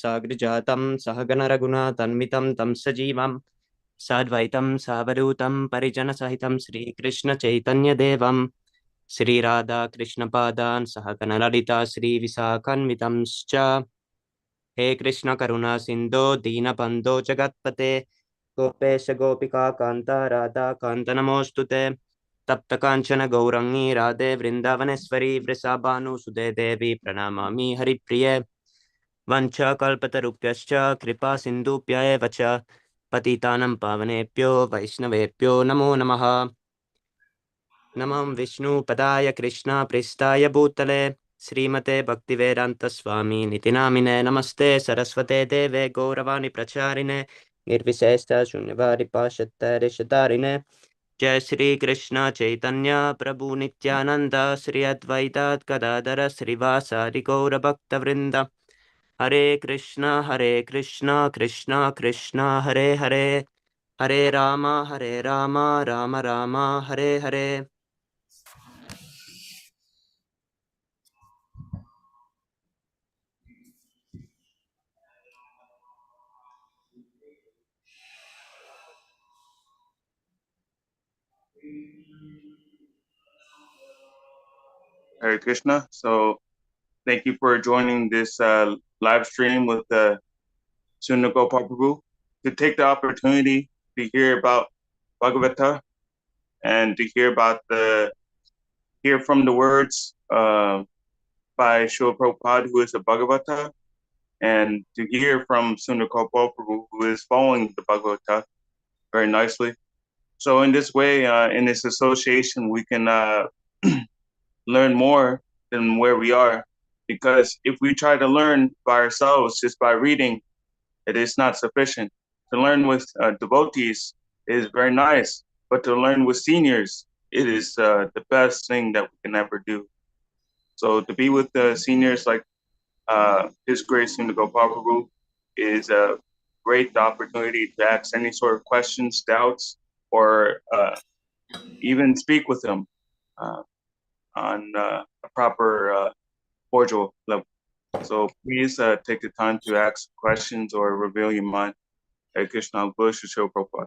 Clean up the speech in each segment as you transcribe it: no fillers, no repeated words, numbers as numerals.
साग्रजातं सहगण रघुनाथन्वितं तं सजीवं साद्वैतं सावधूतं परिजनसहितं श्रीकृष्ण चैतन्यदेवं श्रीराधा कृष्णपादान् सहगण ललिता श्रीविशाखान्वितंश्च हे कृष्ण करुणा सिन्धो दीनबन्धो जगत्पते गोपेश गोपिका कान्ता राधा कान्त नमोऽस्तुते तप्त कांचन गौरंगी राधे वृंदावनेश्वरी वृषभानुसुते देवी प्रणमामि हरिप्रिये वंशकल्पतरुभ्यश्च कृपा सिन्धुभ्य एव च पतितानं पावनेभ्यो वैष्णवेभ्यो नमो नमः। नमो विष्णुपदाय कृष्ण प्रेष्ठाय भूतले श्रीमते भक्तिवेदांत स्वामी निति नामिने नमस्ते सरस्वते देवे गौरवाणी प्रचारिणे निर्विशेष शून्यवादी पाशत्तरिशतारिणे जय श्री कृष्ण चैतन्य प्रभु नित्यानंद श्री अद्वैत गदाधर श्रीवासादि गौर भक्त वृंद हरे Krishna Krishna Krishna Hare Hare Hare Ram Ram Ram Hare Hare. Hare Krishna. So thank you for joining this live stream with Sundar Gopāl Prabhu to take the opportunity to hear about Bhagavata and to hear from the words by Srila Prabhupada, who is a Bhagavata, and to hear from Sundar Gopāl Prabhu, who is following the Bhagavata very nicely. So in this way, in this association, we can learn more than where we are. Because if we try to learn by ourselves, just by reading, it is not sufficient. To learn with devotees is very nice, but to learn with seniors, it is the best thing that we can ever do. So to be with the seniors like His Grace Sundar Gopāl Prabhu is a great opportunity to ask any sort of questions, doubts, or even speak with them on a proper cordial level. So please take the time to ask questions or reveal your mind. Hare Krishna, Bush, Shil Prabhupada.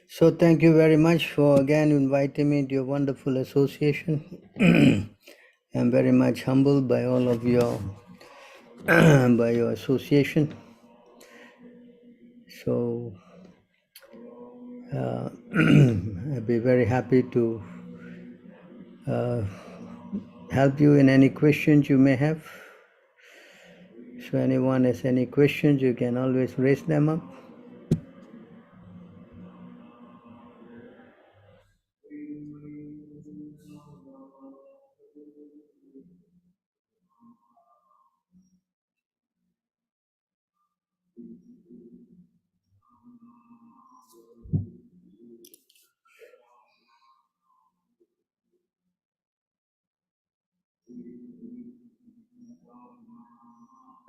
So thank you very much for again inviting me to your wonderful association. I'm very much humbled by all of your by your association. So I'd be very happy to help you in any questions you may have. So anyone has any questions, you can always raise them up.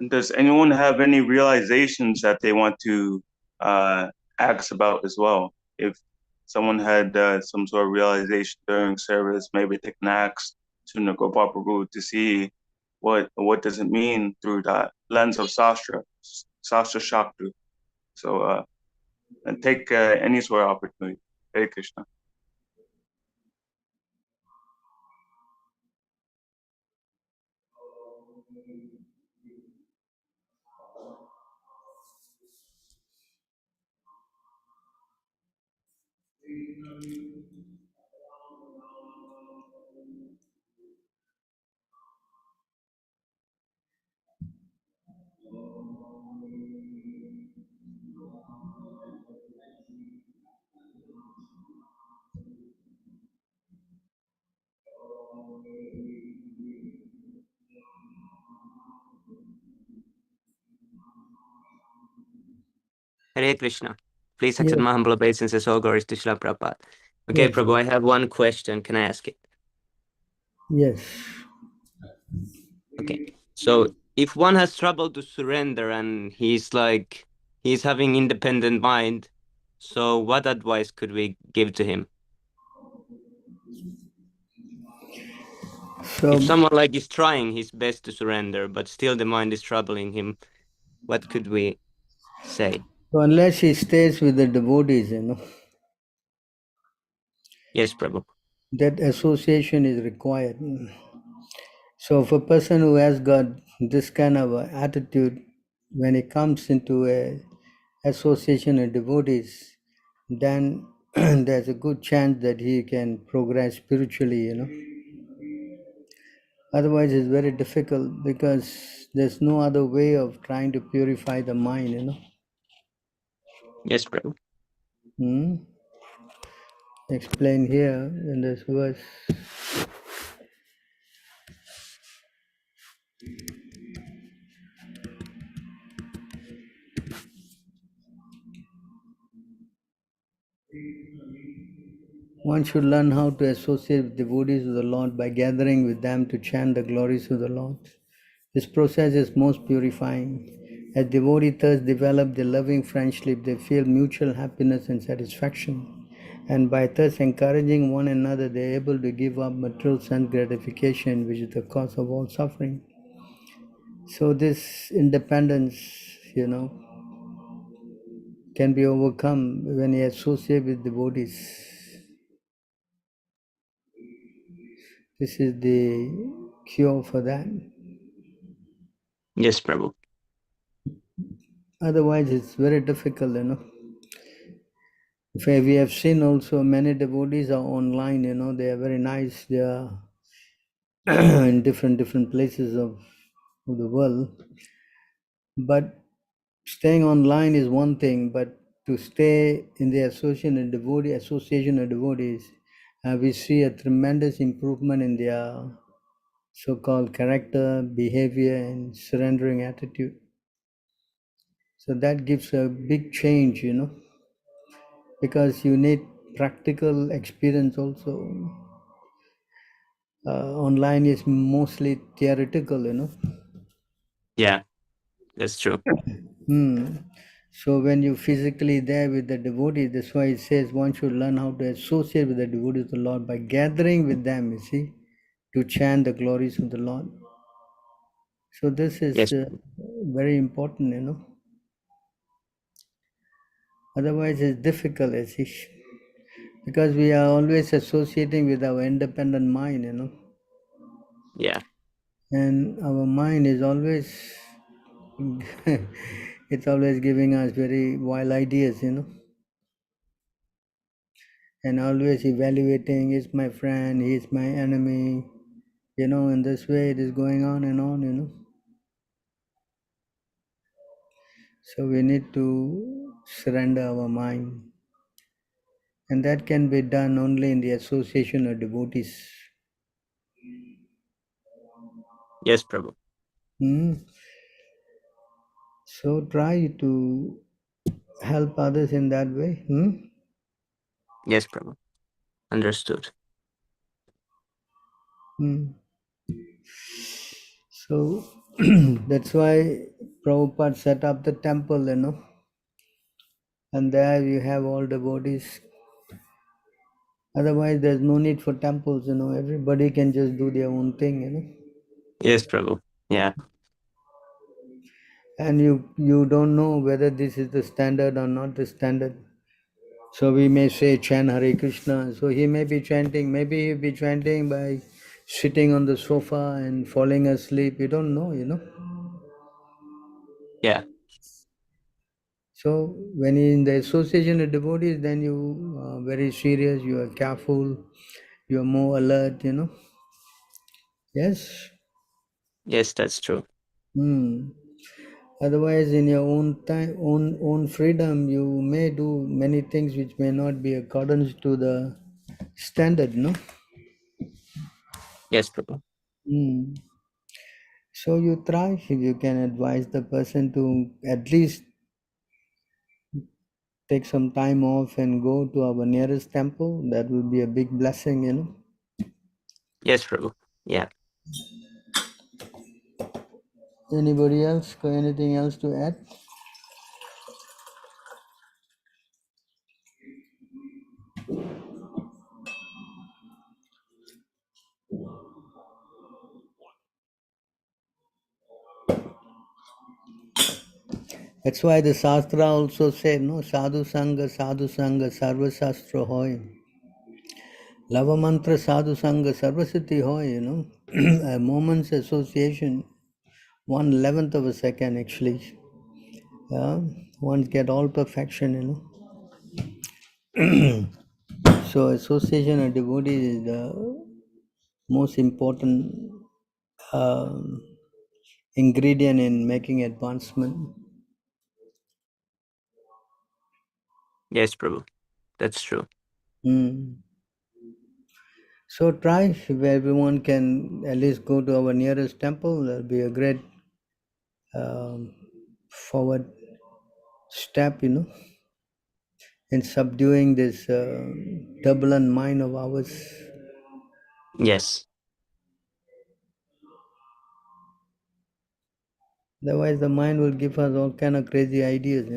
Does anyone have any realizations that they want to ask about as well? If someone had some sort of realization during service, maybe they can ask Sundar Gopāl Prabhu to see what does it mean through the lens of Sastra Shakti. So and take any sort of opportunity. Hare Krishna. Hare Krishna. Please accept Yes. my humble obeisances, all glories to Srila Prabhupada. Okay, Yes. Prabhu, I have one question. Can I ask it? Yes. Okay. So if one has trouble to surrender and he's having independent mind, so what advice could we give to him? So, If someone like is trying his best to surrender, but still the mind is troubling him, what could we say? so unless he stays with the devotees, Yes, Prabhu. that association is required. So, if a person who has got this kind of a attitude, when he comes into a association of devotees, then there's a good chance that he can progress spiritually. Otherwise, it's very difficult because there's no other way of trying to purify the mind. Yes, Prabhu. Hmm? Explain here in this verse. One should learn how to associate with devotees of the Lord by gathering with them to chant the glories of the Lord. This process is most purifying. As devotees thus develop their loving friendship, they feel mutual happiness and satisfaction. And by thus encouraging one another, they are able to give up material sense gratification, which is the cause of all suffering. So, this independence, can be overcome when you associate with devotees. This is the cure for that. Yes, Prabhu. Otherwise, it's very difficult. We have seen also many devotees are online. They are very nice. They are in different places of the world. But staying online is one thing, but to stay in the association of devotees, we see a tremendous improvement in their so-called character, behavior, and surrendering attitude. So that gives a big change, because you need practical experience also. Online is mostly theoretical. Yeah, that's true. Hmm. So when you physically there with the devotee, that's why it says one should learn how to associate with the devotees of the Lord by gathering with them, to chant the glories of the Lord. So this is Yes, Prabhu. very important. Otherwise, it's difficult, because we are always associating with our independent mind. Yeah. And our mind is always it's always giving us very wild ideas, and always evaluating, is my friend, he's my enemy, in this way it is going on and on. So we need to surrender our mind, and that can be done only in the association of devotees. Yes, Prabhu. Hmm? So try to help others in that way. Yes, Prabhu. Understood. Hmm. So that's why Prabhupada set up the temple, and there you have all devotees. Otherwise, there's no need for temples. Everybody can just do their own thing. Yes, Prabhu. Yeah. And you don't know whether this is the standard or not the standard. So we may say chant Hare Krishna. So he may be chanting, maybe he'll be chanting by sitting on the sofa and falling asleep. You don't know. Yeah. So when you're in the association of devotees, then you are very serious, you are careful, you are more alert. Yes. Yes, that's true. Hmm. Otherwise, in your own time, own freedom, you may do many things which may not be accordance to the standard, no? Yes, Prabhu. Hmm. So you try, if you can advise the person to at least take some time off and go to our nearest temple, that will be a big blessing. Yes, Prabhu. Yeah. Anybody else got anything else to add? That's why the Shastra also said, no, sadhu sanga, sarva shastra hoy. Lava mantra sadhu sanga, sarvasiddhi hoy, A moment's association, 1/11th of a second actually. Yeah, one get all perfection, So association of devotees is the most important um ingredient in making advancement. Yes, Prabhu. That's true. Mm. So try if everyone can at least go to our nearest temple. That'll be a great um, forward step, in subduing this turbulent mind of ours. Yes. Otherwise, the mind will give us all kind of crazy ideas.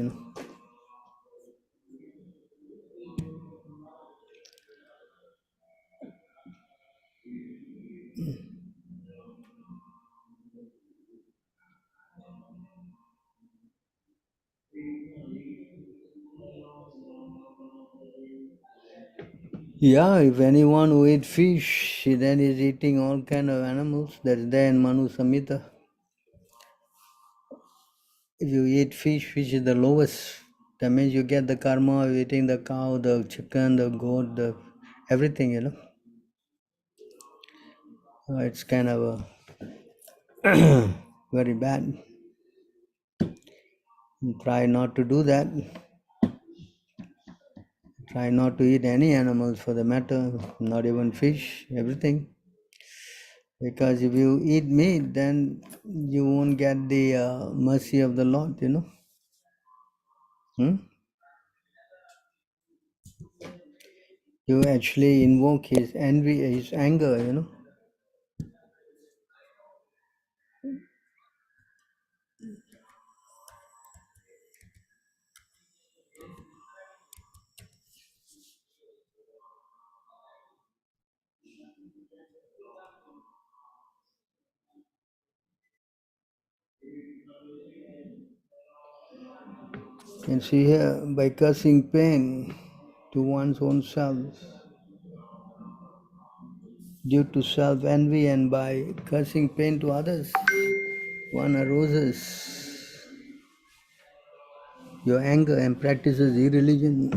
Yeah, if anyone who eat fish, then is eating all kind of animals. That's there in Manu Samhita. If you eat fish, fish is the lowest. That means you get the karma of eating the cow, the chicken, the goat, the everything. It's kind of very bad. Try not to do that. Try not to eat any animals for the matter, not even fish, everything. Because if you eat meat, then you won't get the mercy of the Lord. Hmm? You actually invoke his envy, his anger. And see here, by causing pain to one's own self, due to self envy, and by causing pain to others, one arouses your anger and practices irreligion.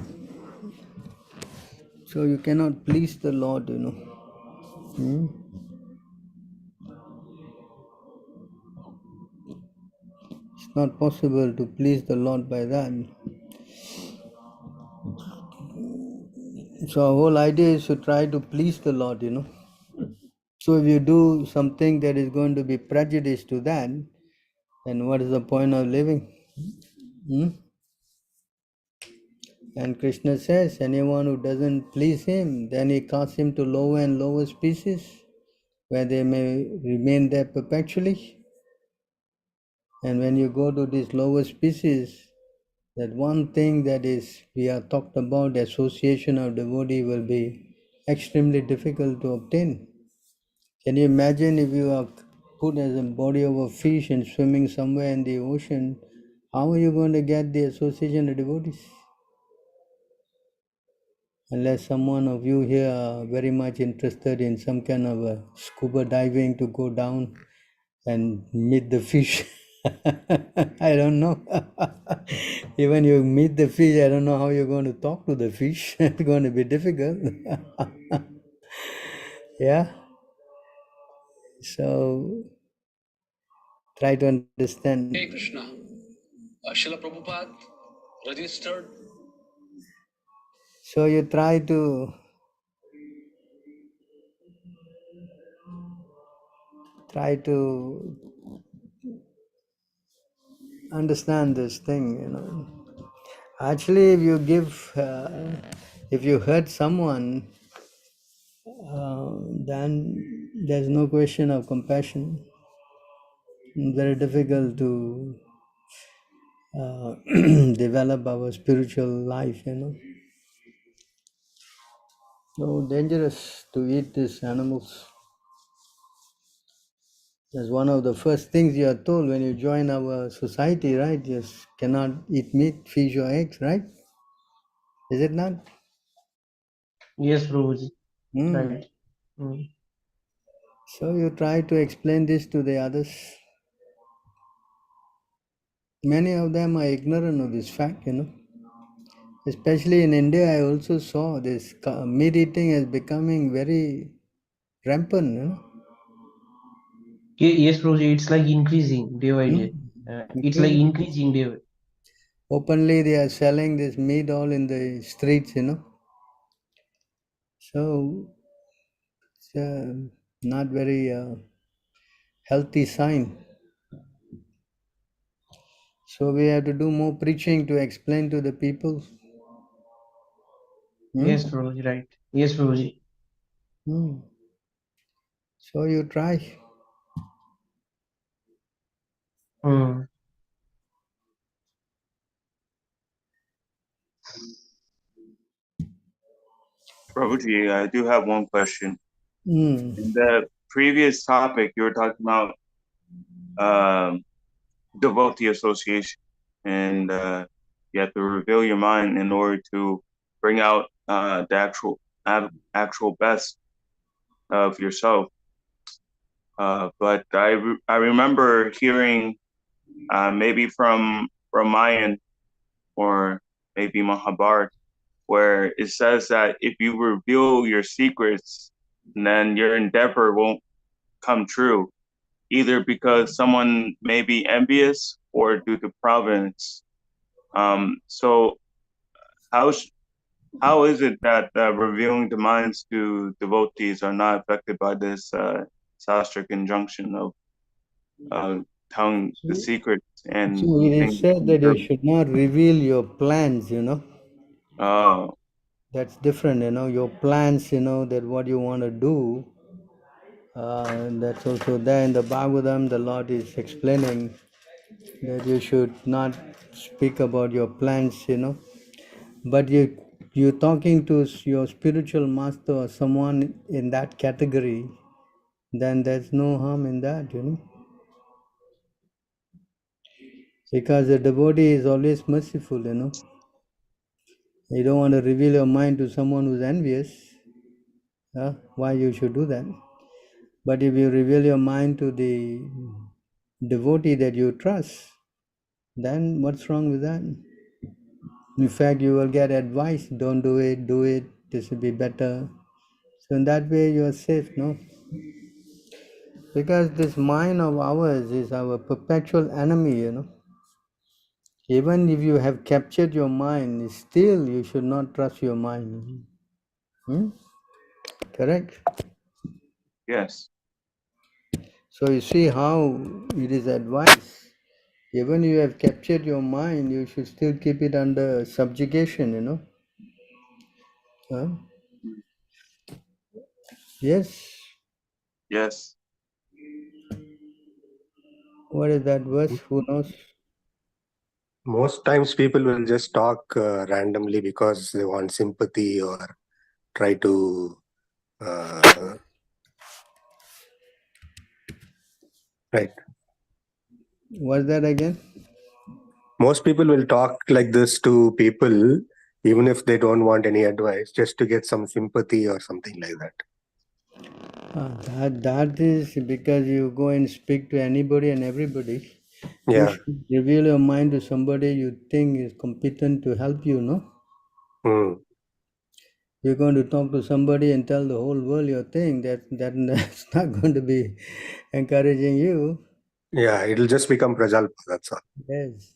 So you cannot please the Lord. Hmm? It's not possible to please the Lord by that. So our whole idea is to try to please the Lord. So if you do something that is going to be prejudice to that, then what is the point of living? Hmm? And Krishna says, anyone who doesn't please him, then he casts him to lower and lower species, where they may remain there perpetually. And when you go to these lower species, that one thing that is we are talked about, association of devotee, will be extremely difficult to obtain. Can you imagine if you are put as a body of a fish and swimming somewhere in the ocean, how are you going to get the association of devotees? Unless someone of you here are very much interested in some kind of a scuba diving to go down and meet the fish. I don't know. Even you meet the fish, I don't know how you're going to talk to the fish. It's going to be difficult. Yeah. So try to understand. Hey Krishna, Srila Prabhupada registered. So you try to understand this thing. Actually, if you hurt someone, then there's no question of compassion. Very difficult to develop our spiritual life. So dangerous to eat these animals. That's one of the first things you are told when you join our society, right? You cannot eat meat, fish, or eggs, right? Is it not? Yes, Prabhuji. Hmm. Right. Mm. So you try to explain this to the others. Many of them are ignorant of this fact, Especially in India, I also saw this meat eating is becoming very rampant, Yes, Prabhuji, it's like increasing day by Hmm? day. It's like increasing day by day. Openly, they are selling this meat all in the streets, So it's not very healthy sign. So we have to do more preaching to explain to the people. Yes, Prabhuji, right. Yes, Prabhuji. Hmm. So you try. Mm. Prabhuji, I do have one question. Hmm. In the previous topic, you were talking about devotee association, and you have to reveal your mind in order to bring out the actual best of yourself. But I remember hearing maybe from Ramayan or maybe Mahabharata, where it says that if you reveal your secrets, then your endeavor won't come true, either because someone may be envious or due to providence. So how is it that revealing the minds to devotees are not affected by this sastric injunction of telling the secrets and So it is things said come that you true? should not reveal your plans, Oh, That's different, Your plans, that what you want to do. That's also there in the Bhagavatam. The Lord is explaining that you should not speak about your plans. But you're talking to your spiritual master or someone in that category, then there's no harm in that. Because the devotee is always merciful. You don't want to reveal your mind to someone who's envious. Why you should do that? But if you reveal your mind to the devotee that you trust, then what's wrong with that? In fact, you will get advice, don't do it, this will be better. So in that way you are safe, no? Because this mind of ours is our perpetual enemy. Even if you have captured your mind, still you should not trust your mind. Correct? yes. So you see how it is advised. Even you have captured your mind, you should still keep it under subjugation. Huh? Yes. Yes. What is that verse? Who knows? Most times people will just talk randomly because they want sympathy or try to right. What's that again? Most people will talk like this to people even if they don't want any advice, just to get some sympathy or something like that. That is because you go and speak to anybody and everybody. You Yeah. should reveal your mind to somebody you think is competent to help you, no? You're going to talk to somebody and tell the whole world your thing. That's not going to be encouraging you. Yeah, it'll just become prajalpa, that's all. Yes.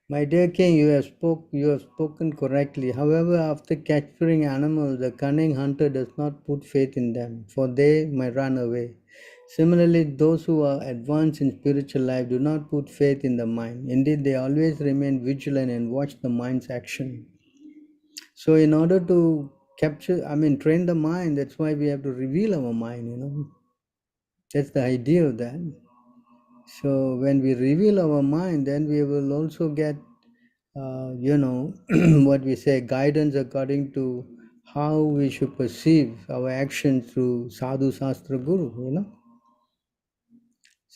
My dear king, you have spoken correctly. However, after capturing animals, the cunning hunter does not put faith in them, for they might run away. Similarly, those who are advanced in spiritual life do not put faith in the mind. Indeed, they always remain vigilant and watch the mind's action. So, in order to train the mind, that's why we have to reveal our mind. That's the idea of that. So, when we reveal our mind, then we will also get what we say, guidance according to how we should perceive our actions through sadhu shastra guru.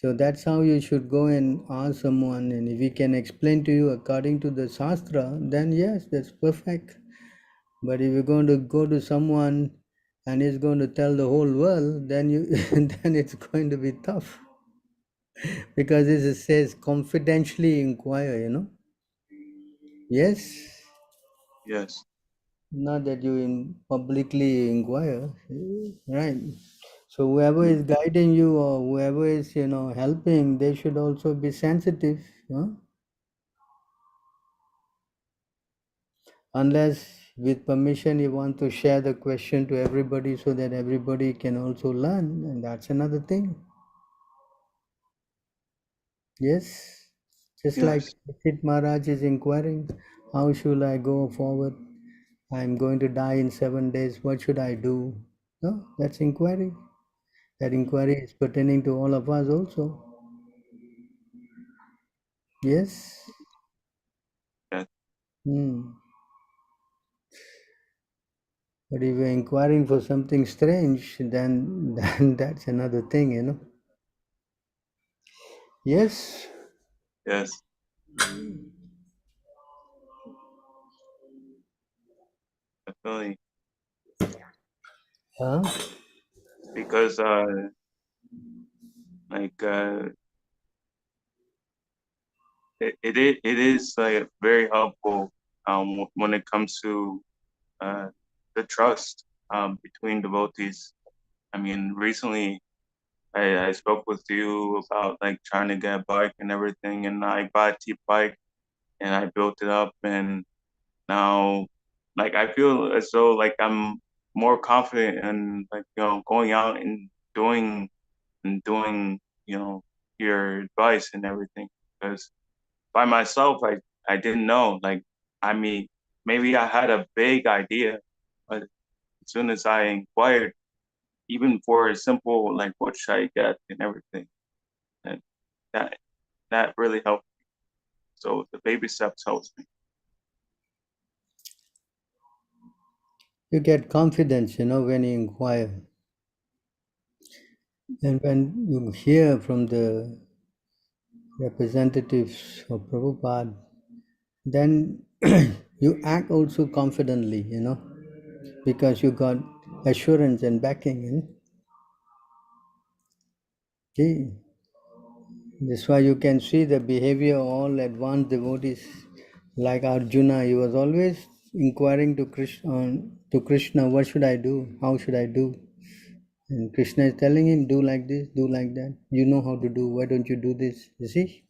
So that's how you should go and ask someone, and if he can explain to you according to the Shastra, then yes, that's perfect. But if you're going to go to someone and he's going to tell the whole world, then you then it's going to be tough. Because it says confidentially inquire, you know. Yes. Yes. Not that you publicly inquire, right? So whoever is guiding you or whoever is, you know, helping, they should also be sensitive, huh? Unless with permission you want to share the question to everybody so that everybody can also learn, and that's another thing. Yes, just like Yes. Sid Maharaj is inquiring, how should I go forward? I'm going to die in 7 days. What should I do? No, that's inquiry. That inquiry is pertaining to all of us also. Yes. Yes. But if you're inquiring for something strange, then that's another thing, you know. Yes. Yes. Definitely. Huh? Because like it is like very helpful when it comes to the trust between devotees. I mean, recently I spoke with you about like trying to get a bike and everything, and I bought a cheap bike and I built it up, and now like I feel as though like I'm more confident and like going out and doing you know your advice and everything, because by myself I didn't know, like I mean maybe I had a vague idea, but as soon as I inquired, even for a simple like what should I get and everything, and that that really helped me. So the baby steps helps me. You get confidence, you know, when you inquire. And when you hear from the representatives of Prabhupada, then you act also confidently, you know, because you got assurance and backing, you know. See, that's why you can see the behavior of all advanced devotees, like Arjuna. He was always inquiring to Krishna, what should I do? How should I do? And Krishna is telling him, do like this, do like that. You know how to do. Why don't you do this? You see,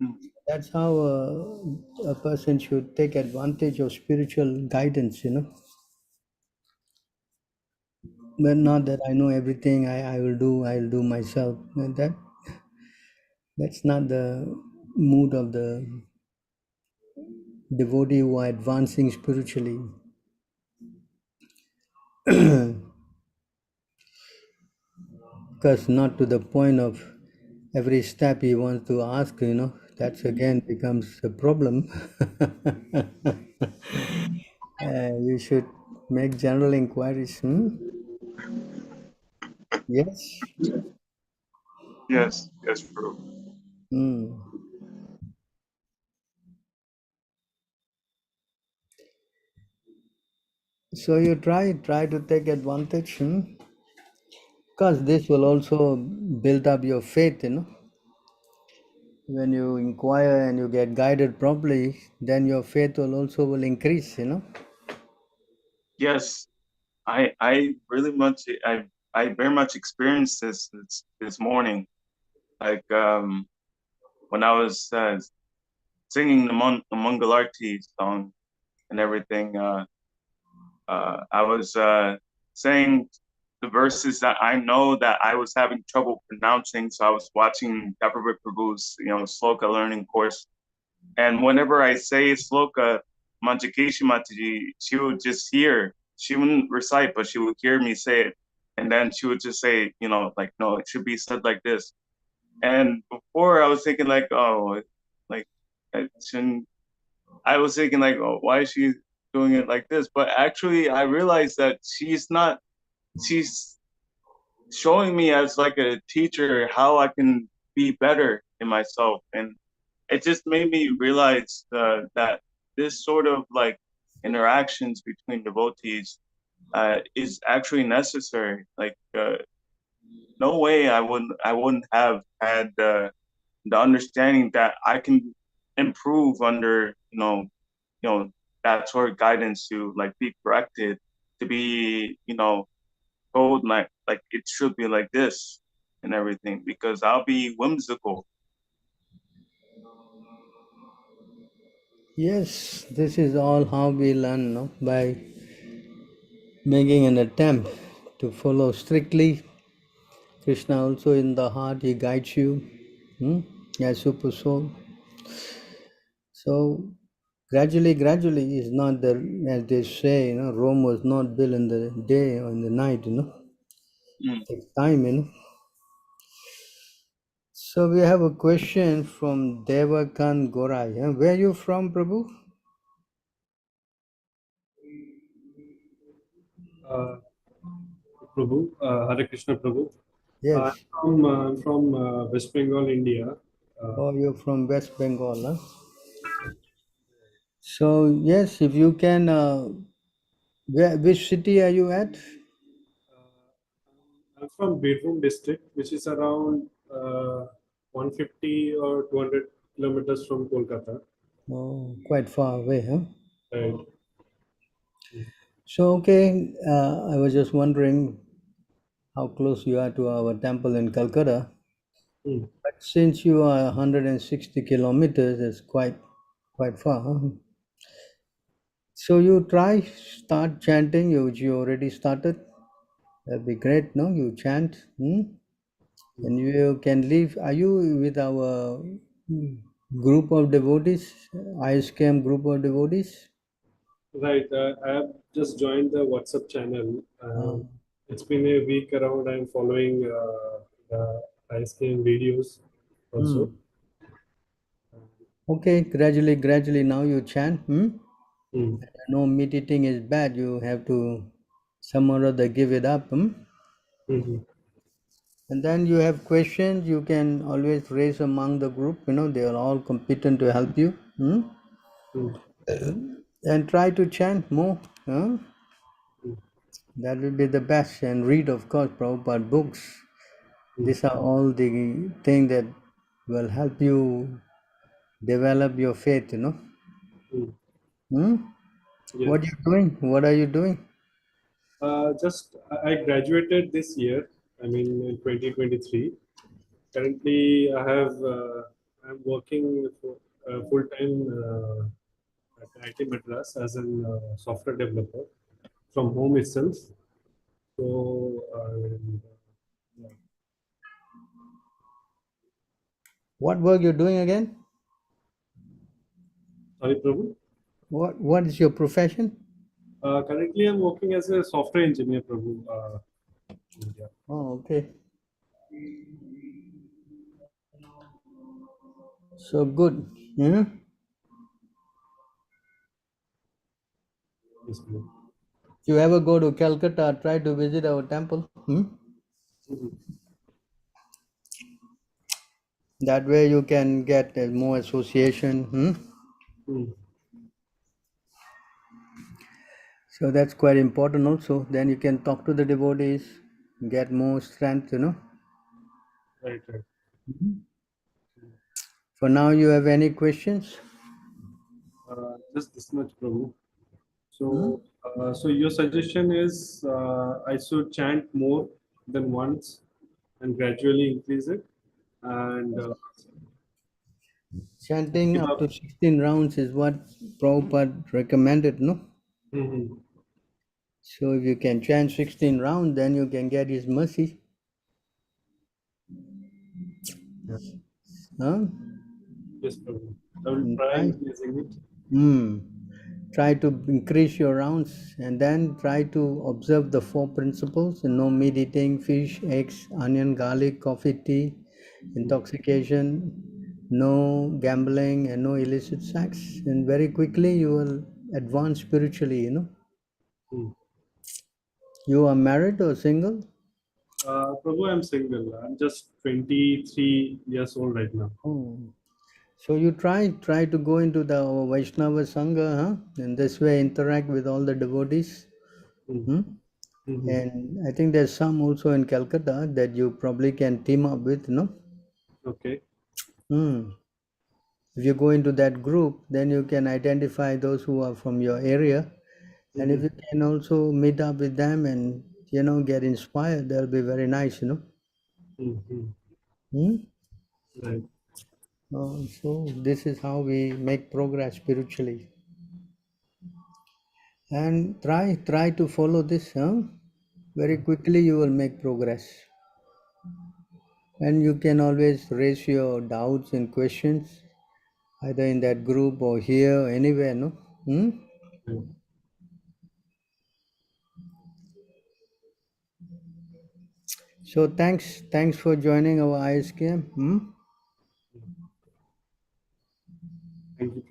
Mm. that's how a person should take advantage of spiritual guidance, you know. But not that I know everything. I'll do myself. And that's not the mood of the devotee who are advancing spiritually. Because not to the point of every step he wants to ask, you know, that's again becomes a problem. You should make general inquiries. Yes. Yes, yes, true. Hmm. So you try to take advantage, because this will also build up your faith, you know. When you inquire and you get guided properly, then your faith will increase, you know. Yes, I really much I very much experienced this morning. Like when I was singing the Mangalarti song and everything, I was saying the verses that I know that I was having trouble pronouncing. So I was watching Dapper Prabhu's sloka learning course, and whenever I say sloka, Manjakashi Mataji, she would just hear. She wouldn't recite, but she would hear me say it, and then she would just say, like no, it should be said like this. And before I was thinking like, oh, like I shouldn't. I was thinking like, oh, why is she doing it like this? But actually, I realized that she's not. She's showing me as like a teacher how I can be better in myself, and it just made me realize that this sort of like interactions between devotees is actually necessary. Like, no way I wouldn't have had the understanding that I can improve under that sort of guidance to like be corrected, to be told like it should be like this and everything, because I'll be whimsical. Yes, this is all how we learn, no? By making an attempt to follow strictly. Krishna also in the heart, he guides you as super soul. So gradually is not the, as they say, Rome was not built in the day or in the night, Mm. It takes time. So we have a question from Devakan Gorai. Where are you from, Prabhu? Prabhu, Hare Krishna Prabhu. Yes. I'm from West Bengal, India. Oh, you're from West Bengal, huh? So yes, if you can, which city are you at? I'm from Birbhum district, which is around 150 or 200 kilometers from Kolkata. Oh, quite far away, huh? Right. So okay, I was just wondering how close you are to our temple in Calcutta. Hmm. But since you are 160 kilometers, it's quite far. Huh? So you start chanting. You already started. That'd be great. No, you chant, and you can leave. Are you with our group of devotees? ISKM group of devotees? Right. I have just joined the WhatsApp channel. Ah, It's been a week around. I'm following the ice cream videos hmm. also. Okay, gradually. Now you chant. Hmm. No, meat eating is bad. You have to some or other give it up. Mhm. And then you have questions. You can always raise among the group. They are all competent to help you. Hmm. And try to chant more. That will be the best. And read, of course, Prabhupada books. These are all the things that will help you develop your faith. Hmm. Hmm? Yes. What are you doing? What are you doing? Just I graduated this year. I mean, in 2023. Currently, I'm working full time at IT Madras as a software developer from home itself. So, yeah. What work you're doing again? Sorry, Prabhu. What is your profession? Currently, I'm working as a software engineer, Prabhu. Yeah. Oh, okay. So good. Yes, Prabhu. You ever go to Calcutta, try to visit our temple? Mhm. That way you can get more association. Mm. So that's quite important also. Then you can talk to the devotees, get more strength. Right, right. For now, you have any questions? Just this much, Prabhu. Hmm? So your suggestion is I should chant more than once and gradually increase it and Chanting give up up. to 16 rounds is what Prabhupada recommended, no? Mhm. So if you can chant 16 rounds, then you can get his mercy. Yeah. Huh? Yes, Prabhu. I will And try try. increasing it. Try to increase your rounds and then try to observe the four principles: no meat eating, fish, eggs, onion, garlic, coffee, tea, intoxication, no gambling, and no illicit sex. And very quickly you will advance spiritually. Mm. You are married or single? Prabhu, I'm single. I'm just 23 years old right now. Oh. So you try to go into the Vaishnava Sangha, huh? And this way interact with all the devotees. Mm. Hmm? And I think there's some also in Calcutta that you probably can team up with, no? Okay. If you go into that group, then you can identify those who are from your area. And if you can also meet up with them and, get inspired, that'll be very nice, Right. So this is how we make progress spiritually. And try to follow this, very quickly you will make progress. And you can always raise your doubts and questions, either in that group or here, anywhere, no? So thanks for joining our ISKM. Thank you,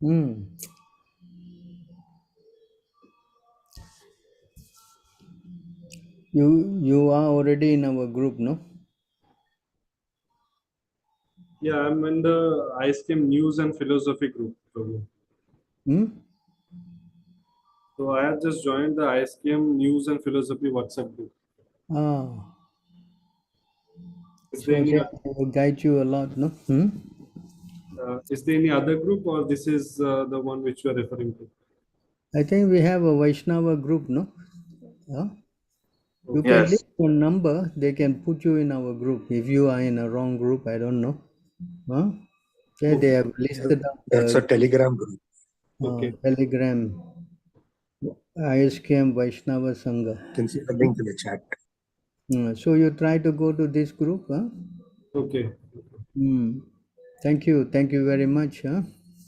Prabhu. You are already in our group, no? Yeah, I'm in the ISKM News and Philosophy group, Prabhu. So I have just joined the ISKM News and Philosophy WhatsApp group. Is there So any they will guide you a lot, no? is there any other group, or this is the one which you are referring to? I think we have a Vaishnava group, no? You can Yes. leave your number, they can put you in our group. If you are in a wrong group, I don't know. Yeah, they have listed up That's a the Telegram group. Telegram ISKM Vaishnava Sangha. You can see the link in the chat. So you try to go to this group, Okay. Thank you very much.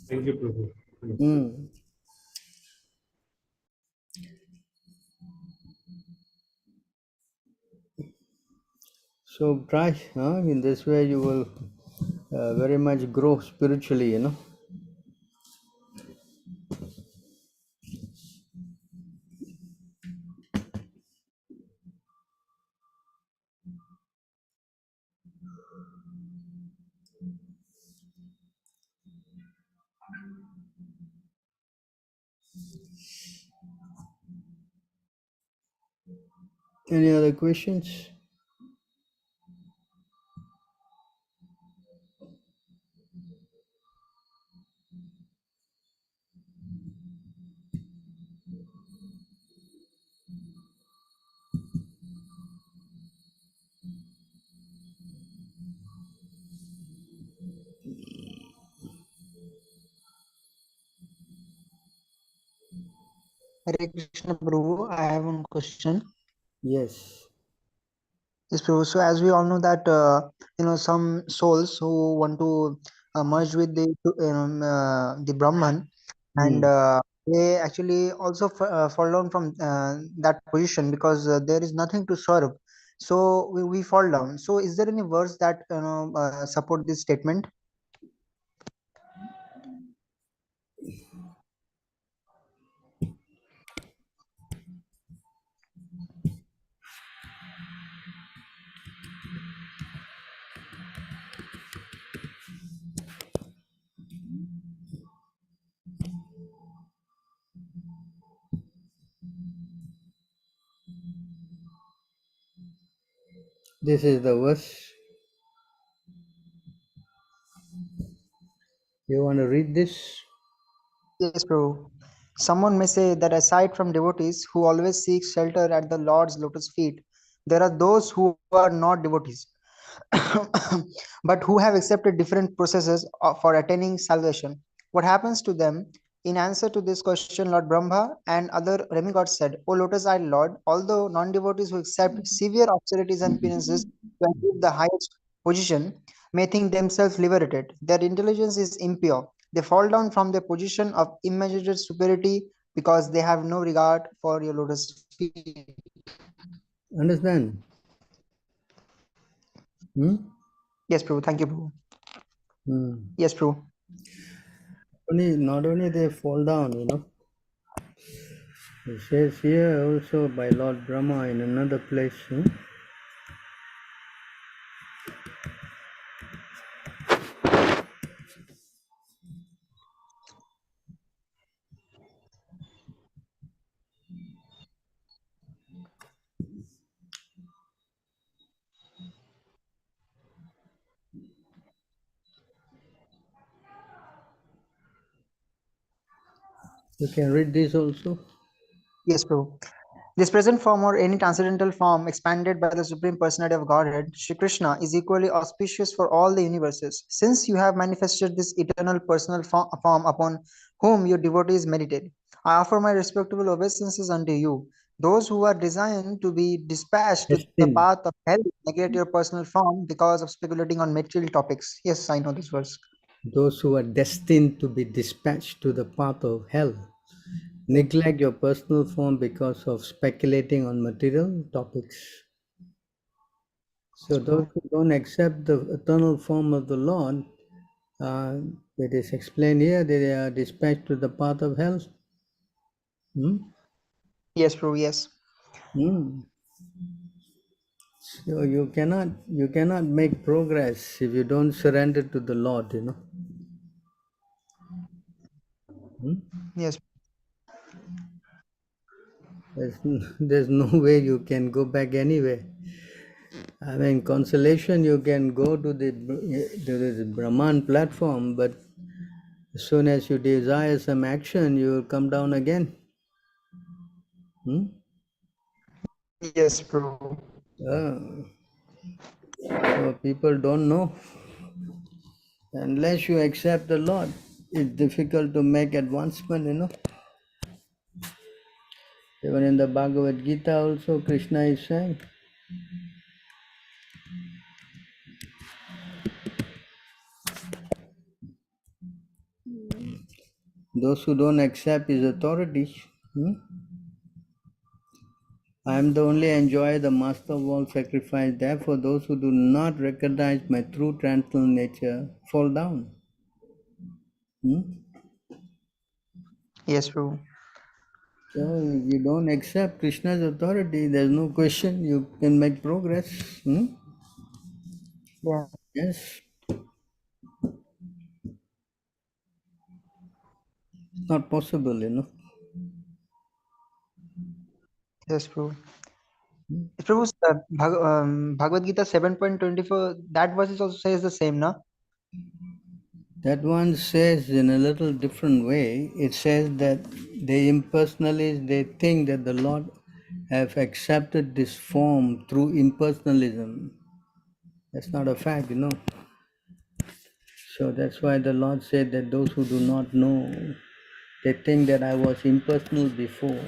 Thank you, Prabhu. Thanks. So try, in this way you will very much grow spiritually, Any other questions? Hare Krishna Prabhu, I have one question. Yes. Yes, Prabhu. So as we all know that some souls who want to merge with the Brahman, and they actually also fall down from that position because there is nothing to serve. So we fall down. So is there any verse that support this statement? This is the verse. You want to read this? Yes, Prabhu. Someone may say that aside from devotees who always seek shelter at the Lord's lotus feet, there are those who are not devotees, but who have accepted different processes for attaining salvation. What happens to them? In answer to this question, Lord Brahma and other demigods said, O lotus-eyed Lord, although non-devotees who accept severe austerities and penances to achieve the highest position may think themselves liberated, their intelligence is impure. They fall down from their position of immeasured superiority because they have no regard for your lotus feet. Understand? Yes, Prabhu. Thank you, Prabhu. Yes, Prabhu. Not only they fall down, it says here also by Lord Brahma in another place, You can read this also. Yes, Prabhu. This present form or any transcendental form expanded by the Supreme Personality of Godhead, Shri Krishna, is equally auspicious for all the universes, since you have manifested this eternal personal form upon whom your devotees meditate. I offer my respectable obeisances unto you. Those who are designed to be dispatched to the Destined. path of hell negate your personal form because of speculating on material topics. Yes, I know this verse. Those who are destined to be dispatched to the path of hell neglect your personal form because of speculating on material topics. So Yes, those Prabhu. who don't accept the eternal form of the Lord, it is explained here, they are dispatched to the path of hell. Hmm? Yes, Prabhu. Yes. Hmm. So you cannot make progress if you don't surrender to the Lord, you know. Hmm? Yes. There's no way you can go back anywhere. I mean, consolation, you can go to the Brahman platform, but as soon as you desire some action, you will come down again. Hmm? Yes, Prabhu. So people don't know. Unless you accept the Lord, it's difficult to make advancement, you know. Even in the Bhagavad Gita also, Krishna is saying, those who don't accept his authority, I am the only enjoyer, the master of all sacrifice. Therefore, those who do not recognize my true transcendental nature fall down. Yes, Prabhu. So, if you don't accept Krishna's authority, there's no question you can make progress. Yeah. Yes, it's not possible, you know. Yes, Prabhu. Prabhu, Bhagavad Gita 7.24, that verse is also says the same, no? That one says in a little different way, it says that the impersonalists, they think that the Lord have accepted this form through impersonalism. That's not a fact, you know. So that's why the Lord said that those who do not know, they think that I was impersonal before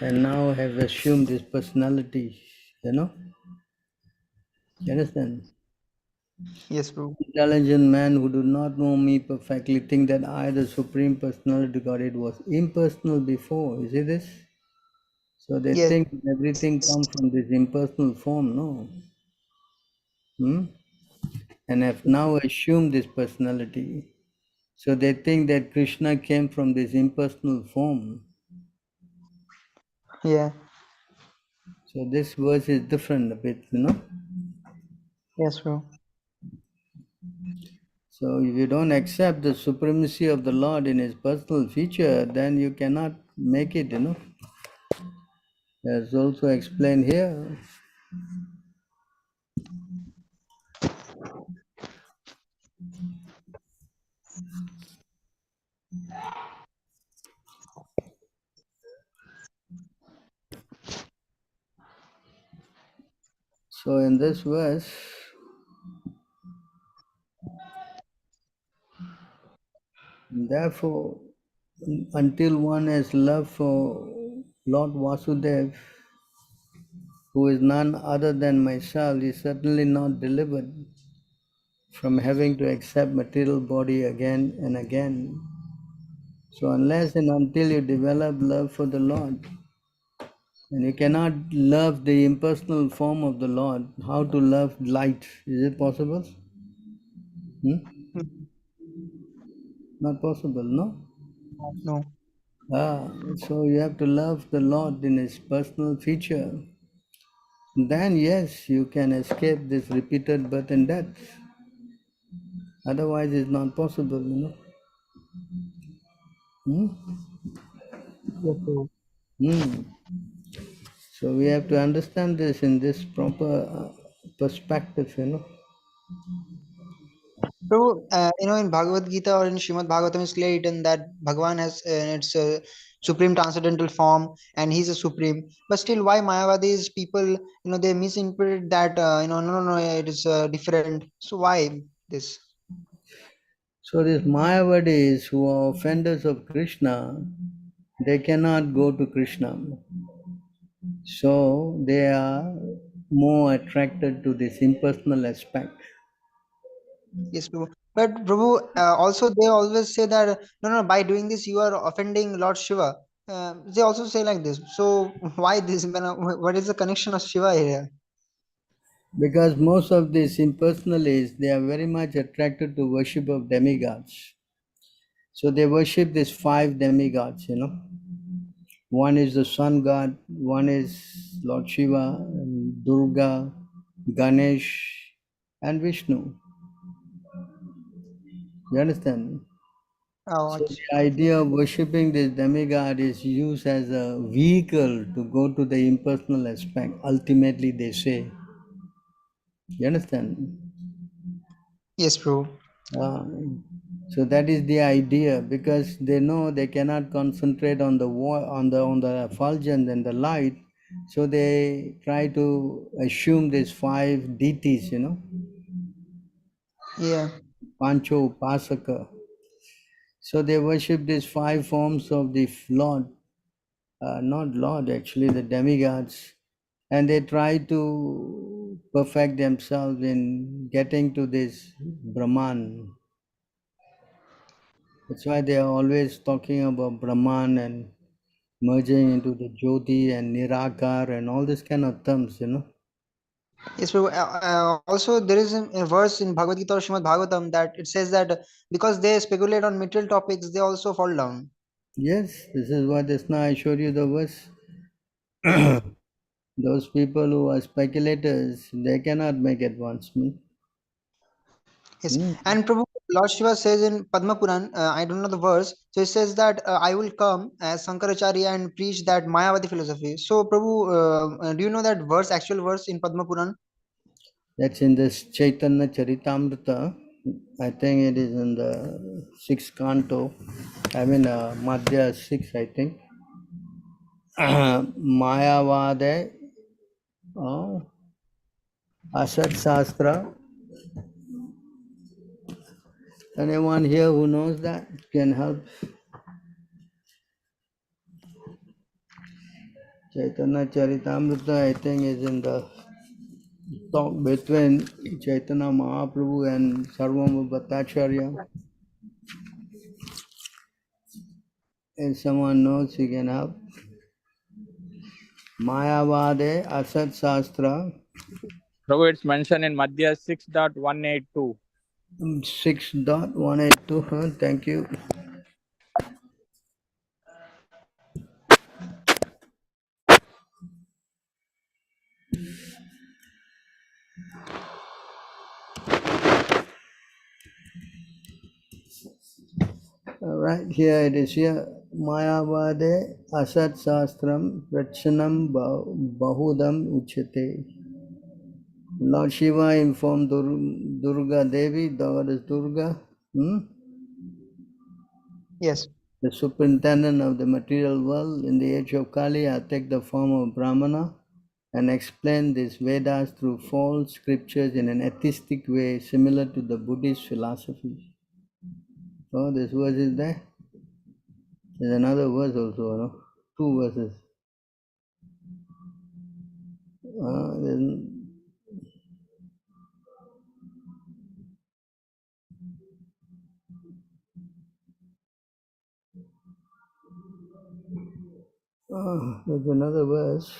and now have assumed this personality, you know. You understand? Yes, Prabhu. Intelligent man who do not know me perfectly think that I, the Supreme Personality Godhead, was impersonal before. You see this? So they Yes, think everything comes from this impersonal form, no? And have now assumed this personality. So they think that Krishna came from this impersonal form. yeah, So this verse is different a bit, you know. yes, Prabhu. So if you don't accept the supremacy of the Lord in his personal feature, then you cannot make it, you know. As also explained here. So in this verse, therefore, until one has love for Lord Vasudev, who is none other than myself, is certainly not delivered from having to accept material body again and again. So unless and until you develop love for the Lord, and you cannot love the impersonal form of the Lord, how to love light? Is it possible? Not possible, no? No. So you have to love the Lord in his personal feature. Then yes, you can escape this repeated birth and death. Otherwise, it's not possible, you know. Yes, Prabhu. So we have to understand this in this proper perspective, you know. Prabhu, in Bhagavad Gita or in Srimad Bhagavatam, it's clearly written that Bhagavan has its supreme transcendental form and he's a supreme. But still, why Mayavadis people, they misinterpret that, no, it is different. So why this? So these Mayavadis who are offenders of Krishna, they cannot go to Krishna. So they are more attracted to this impersonal aspect. Yes, Prabhu. But Prabhu, also they always say that no, by doing this you are offending Lord Shiva. They also say like this. So why this? What is the connection of Shiva here? Because most of these impersonalists, they are very much attracted to worship of demigods. So they worship these 5 demigods, One is the sun god, one is Lord Shiva, and Durga, Ganesh, and Vishnu. You understand? Oh, So the idea of worshipping this demigod is used as a vehicle to go to the impersonal aspect. Ultimately, they say. You understand? yes, Prabhu. Uh, so that is the idea, because they know they cannot concentrate on the on the effulgence and the light, so they try to assume these 5 deities, Yeah. Pancho Upasaka. So they worship these 5 forms of the Lord, not Lord, actually, the demigods, and they try to perfect themselves in getting to this Brahman. That's why they are always talking about Brahman and merging into the Jyoti and Nirakar and all this kind of terms, Yes, Prabhu. Also, there is a verse in Bhagavad Gita or Srimad Bhagavatam that it says that because they speculate on material topics, they also fall down. Yes, this is what just now I showed you the verse. Those people who are speculators, they cannot make advancement. Yes, and Prabhu, Lord Shiva says in Padma Puran, I don't know the verse, so it says that I will come as Sankaracharya and preach that Mayavadi philosophy. So, Prabhu, do you know that verse, actual verse in Padma Puran? That's in this Chaitanya Charitamrita. I think it is in the 6th canto. I mean, Madhya 6, I think. Mayavade, Asat Shastra. Anyone here who knows that can help? Chaitanya Charitamrita, I think, is in the talk between Chaitanya Mahaprabhu and Sarvabhauma Bhattacharya. If someone knows, he can help. Mayavade Asat Shastra. Prabhu, it's mentioned in Madhya 6.182. 6.182, thank you. Right here it is here. Mayavade Asat Shastram Prachanam Bahudam Uchate. Lord Shiva informed Durga Devi, goddess Durga, Yes. the superintendent of the material world in the age of Kali, I take the form of Brahmana and explain these Vedas through false scriptures in an atheistic way similar to the Buddhist philosophy. So this verse is there. There's another verse also, 2 verses. There's another verse.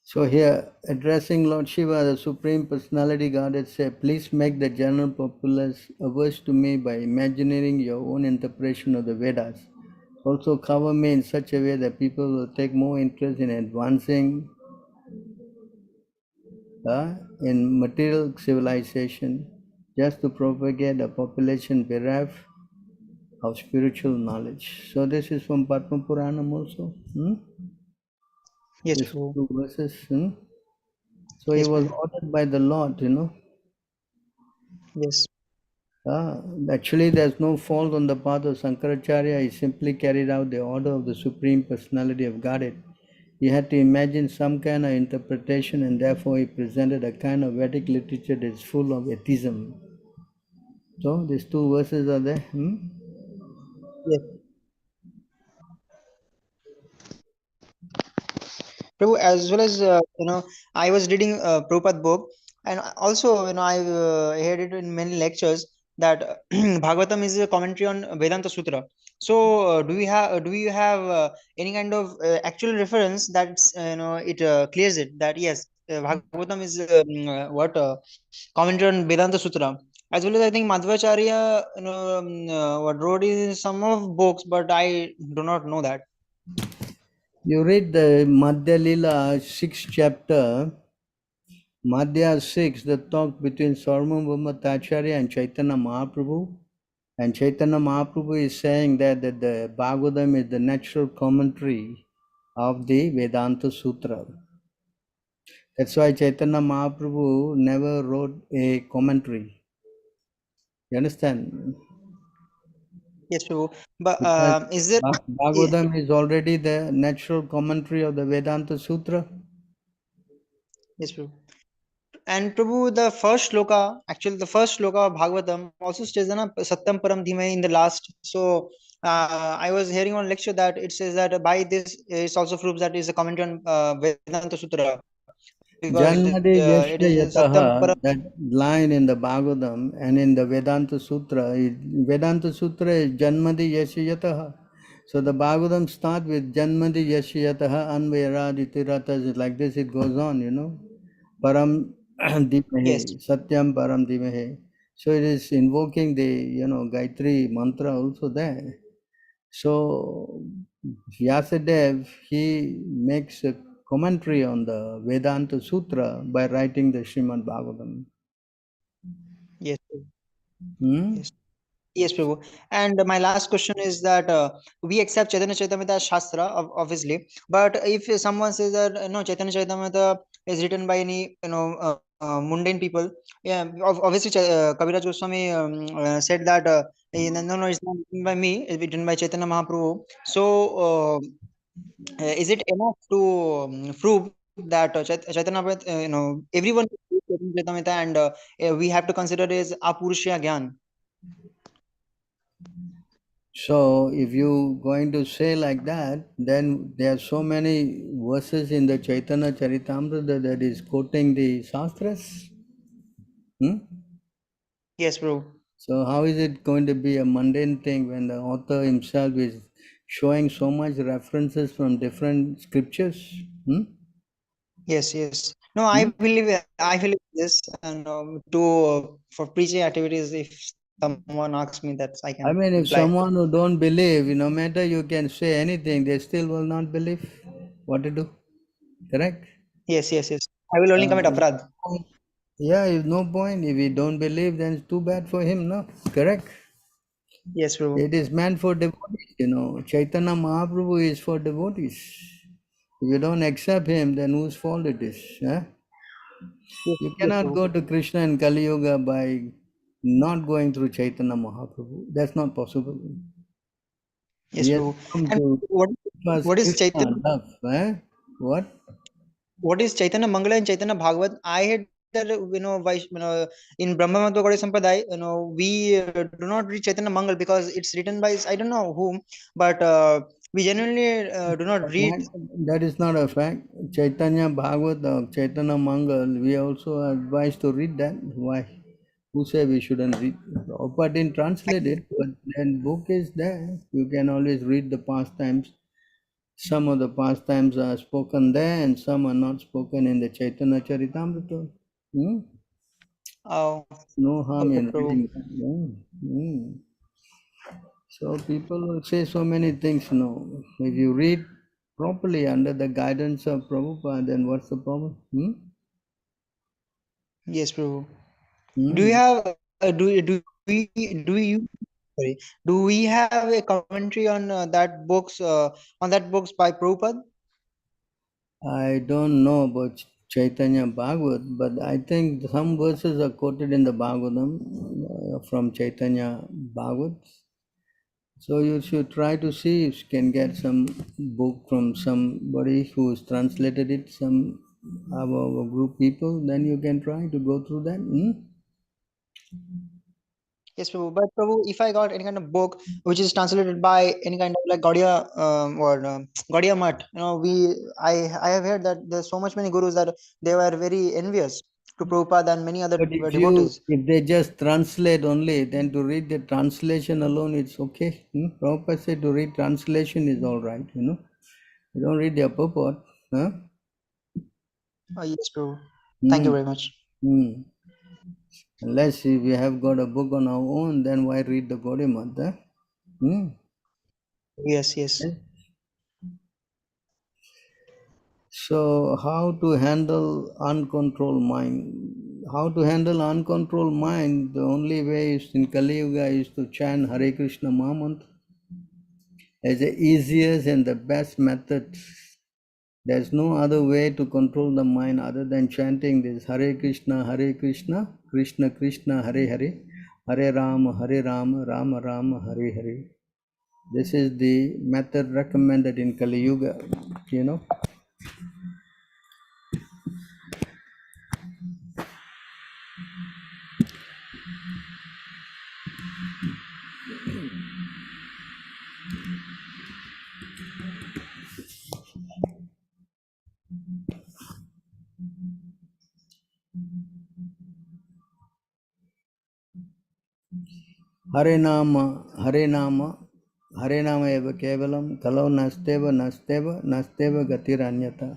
So here, addressing Lord Shiva, the Supreme Personality Goddess, said, please make the general populace averse to me by imagining your own interpretation of the Vedas. Also cover me in such a way that people will take more interest in advancing in material civilization just to propagate a population bereft of spiritual knowledge. So this is from Padma Puranam also. Yes, These Prabhu. two verses. So he Yes, was Prabhu. ordered by the Lord, Yes. Actually, there's no fault on the part of Sankaracharya. He simply carried out the order of the Supreme Personality of Godhead. He had to imagine some kind of interpretation, and therefore he presented a kind of Vedic literature that is full of atheism. So these two verses are there. Yes. Prabhu, as well as I was reading Prabhupada book, and also I heard it in many lectures that Bhagavatam is a commentary on Vedanta Sutra. So, do you have any kind of actual reference that it clears it that yes, Bhagavatam is what commentary on Vedanta Sutra, as well as I think Madhvacharya what wrote in some of books, but I do not know that. You read the Madhya Lila 6th chapter, Madhya 6, the talk between Sarvabhauma Tacharya and Chaitanya Mahaprabhu. And Chaitanya Mahaprabhu is saying that the Bhagavatam is the natural commentary of the Vedanta Sutra. That's why Chaitanya Mahaprabhu never wrote a commentary. You understand? Yes, Prabhu. But Because is there? Bhagavatam is already the natural commentary of the Vedanta Sutra. Yes, Prabhu. And Prabhu, the first shloka, actually the first shloka of Bhagavatam also says na Satyam Param Dhimai in the last. So I was hearing on lecture that it says that by this it also proves that it's a commentary on Vedanta Sutra because Janmade it Yashya is Satyam Param. Yataha, that line in the Bhagavatam and in the Vedanta Sutra, Vedanta Sutra is Janmade Yashya Yataha. So the Bhagavatam starts with Janmade Yashya Yataha Anvairadi Tiratas, like this it goes on, Param Yes, Dhimahe, Satyam Param Dhimahe. So it is invoking the, Gayatri mantra also there. So Vyasadeva, he makes a commentary on the Vedanta Sutra by writing the Srimad Bhagavatam. yes, Prabhu. Hmm? Yes. Yes, Prabhu. And my last question is that we accept Chaitanya Charitamrita as Shastra, obviously. But if someone says that no, Chaitanya Charitamrita is written by any mundane people, yeah, obviously Kaviraj Goswami said that no, it's not written by me, it's written by Chaitanya Mahaprabhu. So is it enough to prove that Chaitanya, everyone can read Chaitanya Charitamrita and we have to consider it as Apurusha Gyan? So if you going to say like that, then there are so many verses in the Chaitanya Charitamrita that is quoting the Shastras. Yes, Prabhu. So how is it going to be a mundane thing when the author himself is showing so much references from different scriptures? Yes, yes. No, I believe this, and for preaching activities, if someone asks me that, I I can mean, if reply. someone who don't believe, no matter you can say anything, they still will not believe. What to do? Correct? Yes, yes, yes. I will only commit aprad. Yeah, if no point. If he don't believe, then it's too bad for him, no? Correct? Yes, Prabhu. It is meant for devotees, Chaitanya Mahaprabhu is for devotees. If you don't accept him, then whose fault it is? Huh? Yes, You yes, cannot Prabhu. go to Krishna and Kali Yuga by not going through Chaitanya Mahaprabhu. That's not possible. Yes, We have Prabhu. come And to first what is Krishna, Chaitanya? love. What? What is Chaitanya Mangala and Chaitanya Bhagavat? I had that in Brahma Madhva Gaudiya Sampradaya, we do not read Chaitanya Mangal because it's written by I don't know whom, but we genuinely do not read. That is not a fact. Chaitanya Bhagavat or Chaitanya Mangal, we also are advised to read that. Why? Who say we shouldn't read? Prabhupada didn't translate it, but then book is there. You can always read the pastimes. Some of the pastimes are spoken there and some are not spoken in the Chaitanya Charitamrita. Oh, No harm okay, in Prabhu. reading that. So people will say so many things. No, if you read properly under the guidance of Prabhupada, then what's the problem? Yes, Prabhu. Hmm? Do you have do we have a commentary on that books by Prabhupada? I don't know about Chaitanya Bhagavat, but I think some verses are quoted in the Bhagavatam from Chaitanya Bhagavat. So you should try to see if you can get some book from somebody who's translated it, some our group people, then you can try to go through that. Yes, Prabhu. But Prabhu, if I got any kind of book which is translated by any kind of like Gaudiya or Gaudiya Mutt, I have heard that there's so much many gurus that they were very envious to Prabhupada and many other But devotees. if they just translate only, then to read the translation alone, it's okay. Prabhupada said to read translation is all right, You don't read their purport. Huh? Oh, yes, Prabhu. Thank you very much. Mm. Unless if we have got a book on our own, then why read the Gaudiya Mata? Yes, yes. So how to handle uncontrolled mind? How to handle uncontrolled mind? The only way is in Kali Yuga is to chant Hare Krishna Mahamantra as the easiest and the best method. There's no other way to control the mind other than chanting this Hare Krishna, Krishna Krishna, Hare Hare, Hare Rama, Rama Rama, Hare Hare. This is the method recommended in Kali Yuga, Hare Nama, Hare Nama, Hare Nama eva kevalam, kalau nasteva gatiranyata.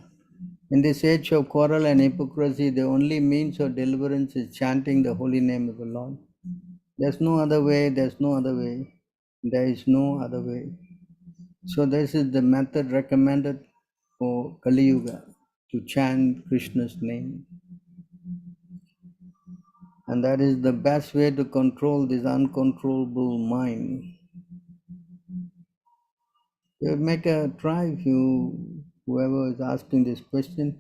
In this age of quarrel and hypocrisy, the only means of deliverance is chanting the holy name of the Lord. There's no other way, there's no other way. There is no other way. So this is the method recommended for Kali Yuga, to chant Krishna's name. And that is the best way to control this uncontrollable mind. You make a try, whoever is asking this question,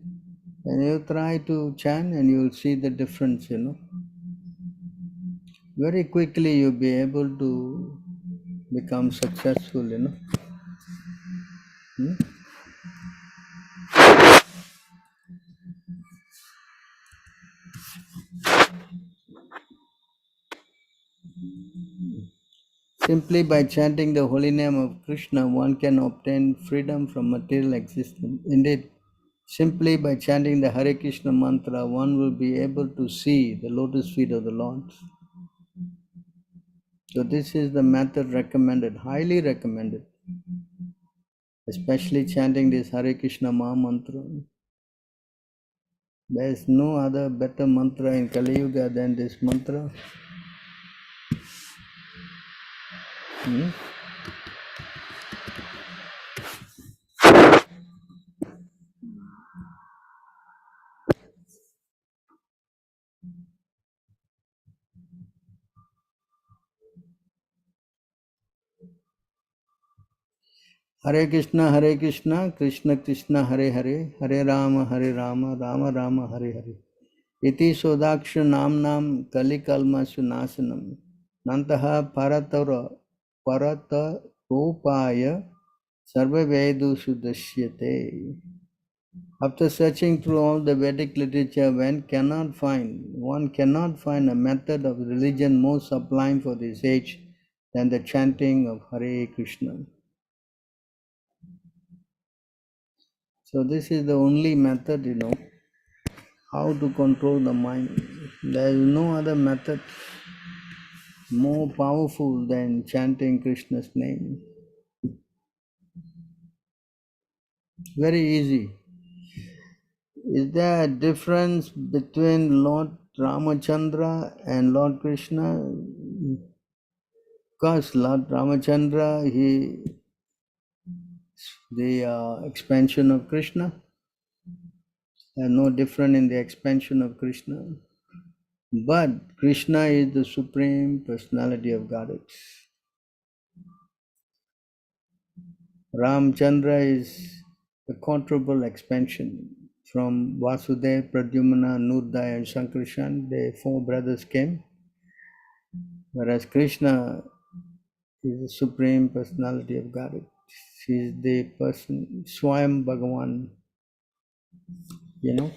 and you try to chant and you'll see the difference, Very quickly you'll be able to become successful, Simply by chanting the holy name of Krishna, one can obtain freedom from material existence. Indeed, simply by chanting the Hare Krishna mantra, one will be able to see the lotus feet of the Lord. So this is the method recommended, highly recommended, especially chanting this Hare Krishna Maha mantra. There is no other better mantra in Kali Yuga than this mantra. Hare Krishna, Krishna Krishna, Hare Hare, Hare Rama, Rama Rama, Hare Hare. Iti Sodaksha Namnam Kali Kalma Sunasanam Nantaha Parata Rupaya Sarva Vedu Sudashyate. After searching through all the Vedic literature, one cannot find a method of religion more sublime for this age than the chanting of Hare Krishna. So this is the only method, how to control the mind. There is no other method more powerful than chanting Krishna's name. Very easy. Is there a difference between Lord Ramachandra and Lord Krishna? Because Lord Ramachandra, the expansion of Krishna, no different in the expansion of Krishna. But Krishna is the Supreme Personality of Godhead. Ramchandra is the quadruple expansion. From Vasudev, Pradyumna, Nurdaya and Sankarshan, the four brothers came. Whereas Krishna is the Supreme Personality of Godhead. She is the person, Swayam Bhagavan. You know,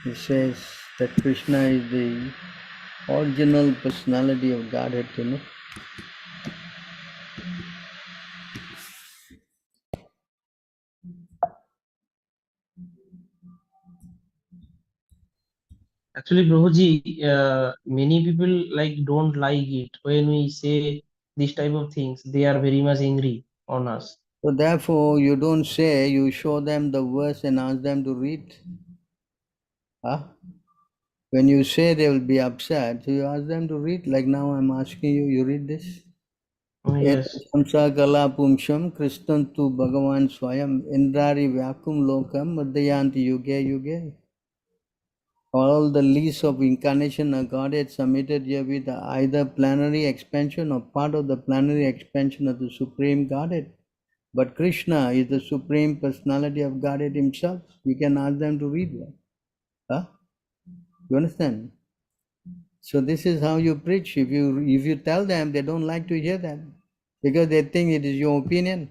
it says that Krishna is the original personality of Godhead, you know. Actually, Prabhuji, many people like don't like it when we say this type of things. They are very much angry on us. So therefore, you don't say, you show them the verse and ask them to read. Huh? When you say they will be upset, so you ask them to read. Like now I'm asking you, you read this. Yes, Samsa kala pumsham kristantu bhagavan swayam indrari vyakum lokam madhyayanti yuge yuge. All the lists of incarnation are Godhead submitted here with either plenary expansion or part of the plenary expansion of the Supreme Godhead. But Krishna is the Supreme Personality of Godhead Himself. You can ask them to read that. Huh? You understand? So this is how you preach. If you tell them, they don't like to hear that because they think it is your opinion.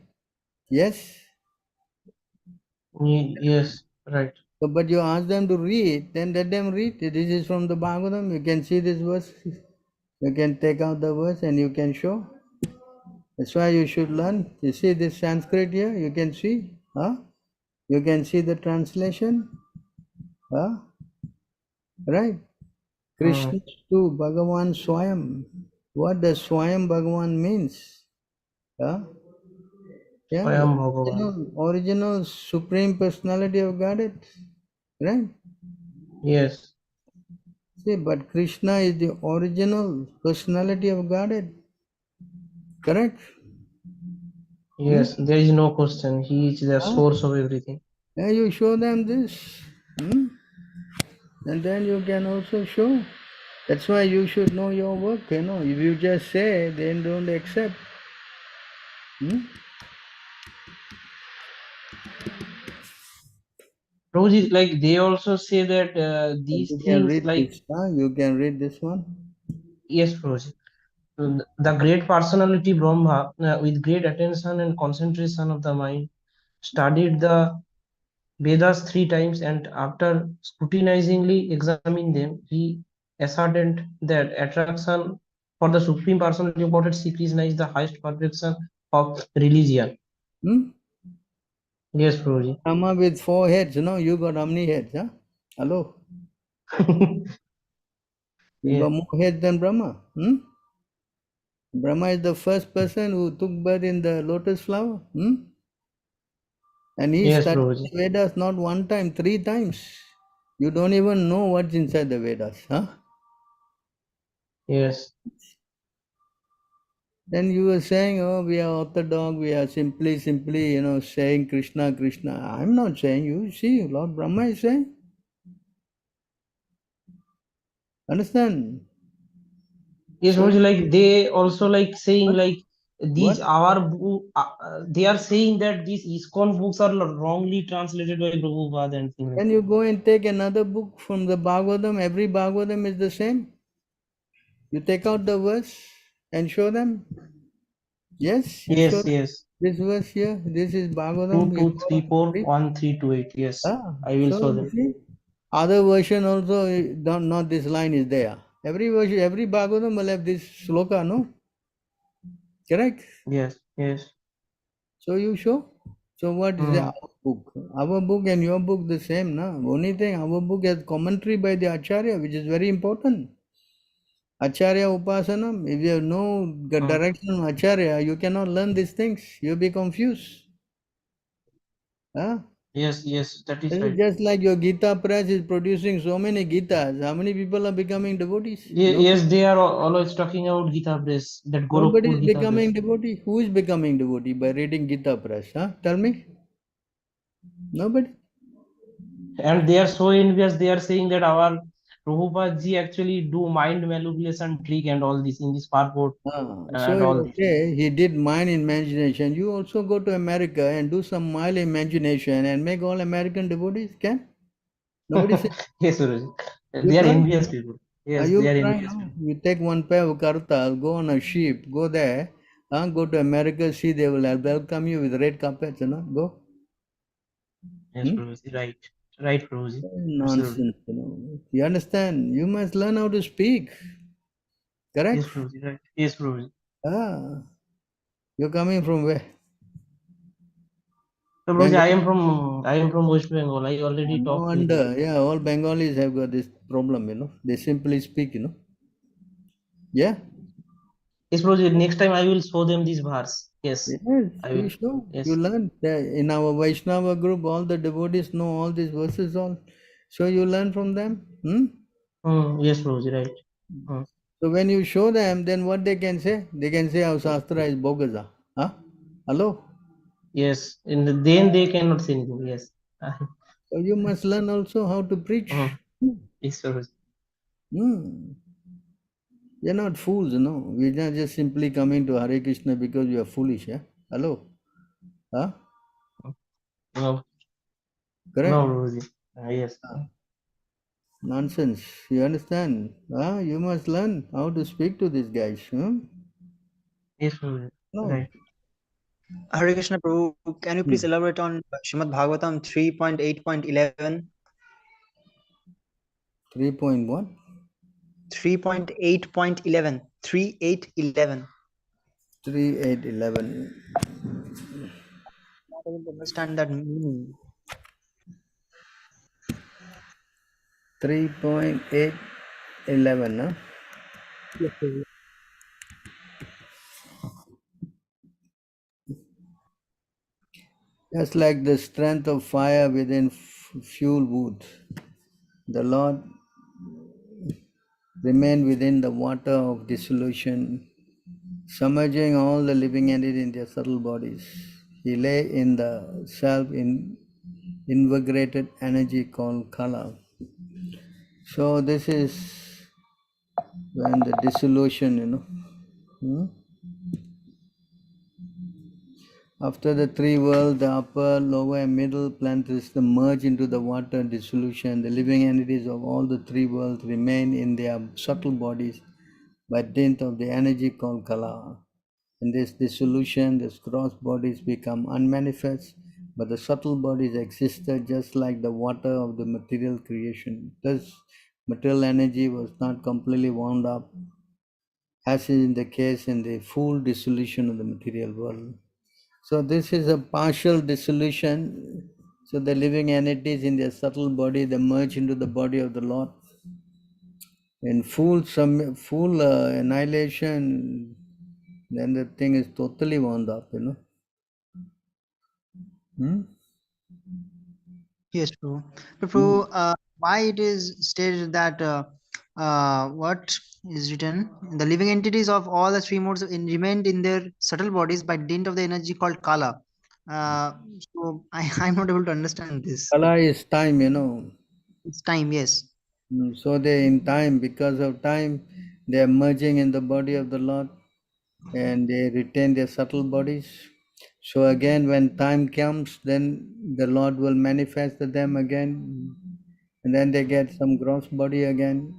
Yes. yes, right. So, but you ask them to read, then let them read. This is from the Bhagavatam. You can see this verse. You can take out the verse and you can show. That's why you should learn. You see this Sanskrit here, you can see. Huh? You can see the translation. Huh? Right? Krishna to Bhagavan Swayam. What does Swayam Bhagavan means? Huh? Yeah, Swayam Bhagavan. original Supreme Personality of Godhead. Right? Yes, See, but Krishna is the original personality of Godhead. Correct? yes, there is no question. He is the source of everything. Yeah, you show them this. And then you can also show. That's why you should know your work, you know. If you just say, then don't accept. Prabhuji, like they also say that these You can things read like, this, you can read this one. yes, Prabhuji. The great personality Brahma, with great attention and concentration of the mind, studied the Vedas 3 times, and after scrutinizingly examining them, he ascertained that attraction for the Supreme Personality of Godhead, Sri Krishna, is the highest perfection of religion. Yes, Prabhuji. Brahma with 4 heads, you know, you got how many heads, huh? Hello? You got more heads than Brahma. Brahma is the first person who took birth in the lotus flower. And he studied the Vedas not 1 time, 3 times. You don't even know what's inside the Vedas, huh? Yes. Then you were saying, oh, we are orthodox, we are simply, you know, saying Krishna, Krishna. I'm not saying you. See, Lord Brahma is saying. Understand? Yes, So, like they also like saying what? like these our they are saying that these ISKCON books are wrongly translated by Prabhupada and things like Can you go and take another book from the Bhagavatam? Every Bhagavatam is the same. You take out the verse and show them. Yes, you show them. yes. This verse here, this is Bhagavatam. 2, 2, 3, 4, 1, 3, 2, 8. Yes, I will So show you them. see, other version also, not this line is there. Every version, every Bhagavatam will have this sloka, no? Correct? Yes, yes. So you show. So what is our book? Our book and your book the same, na? Only thing, our book has commentary by the Acharya, which is very important. Acharya Upasanam, if you have no direction of Acharya, you cannot learn these things. You'll be confused. Huh? Yes, that is This right. is just like your Gita press is producing so many Gitas. How many people are becoming devotees? Yes, they are always talking about Gita Press, that Nobody Gorakhpur is Gita becoming Press. devotee. Who is becoming devotee by reading Gita press? Huh? Tell me. Nobody. And they are so envious. They are saying that our Prabhupada ji actually do mind manipulation trick and all this in this purport So and all this. okay, he did mind imagination. You also go to America and do some mild imagination and make all American devotees, can? Nobody says. Yes, Guruji. You They are try? envious people. Yes, You they are try, envious no? people. You take one pair of kartal, go on a ship, go there, go to America, see they will welcome you with red carpets, go. Yes, Guruji. Right. Right, Guruji. Absolutely. Nonsense, You understand? You must learn how to speak. Yes, Correct? Guruji. Right. Yes, Guruji. You're coming from where? So, Guruji, Bengal? I am from West Bengal. I already No talked with you. wonder. Yeah, all Bengalis have got this problem, They simply speak, Yeah? Yes, Guruji. Next time I will show them this verse. Yes, Yes, I you will. should. You Yes. learn. In our Vaishnava group, all the devotees know all these verses all. So you learn from them. Yes, Guruji. Right. So when you show them, then what they can say? They can say our Shastra is bogus. Huh? Hello? Yes. Then they cannot say anything. Yes. So you must learn also how to preach. Yes, Guruji. We're not fools, We're not just simply coming to Hare Krishna because we are foolish, yeah? Hello? Huh? No. Correct? No, Guruji. Yes. Nonsense. You understand? You must learn how to speak to these guys. Yes, Guruji. No. Right. Hare Krishna Prabhu, can you please elaborate on Srimad Bhagavatam 3.8.11? 3.1? 3.8.11. 3.8.11. 3.8.11. Not able to understand that meaning. 3.8.11, huh? Yes, Prabhu. Just like the strength of fire within fuel wood, the Lord remained within the water of dissolution, submerging all the living entities in their subtle bodies. He lay in the self-invigorated energy called kala. So this is when the dissolution, After the three worlds, the upper, lower, and middle planets merge into the water dissolution. The living entities of all the three worlds remain in their subtle bodies by dint of the energy called kala. In this dissolution, the gross bodies become unmanifest, but the subtle bodies existed just like the water of the material creation. Thus, material energy was not completely wound up, as is the case in the full dissolution of the material world. So this is a partial dissolution. So the living entities in their subtle body, they merge into the body of the Lord. In full annihilation, then the thing is totally wound up, Yes, Prabhu. But Prabhu, why it is stated that what is written? The living entities of all the three modes remained in their subtle bodies by dint of the energy called kala. So I'm not able to understand this. Kala is time, It's time, yes. So they in time, because of time, they are merging in the body of the Lord and they retain their subtle bodies. So again, when time comes, then the Lord will manifest to them again, and then they get some gross body again.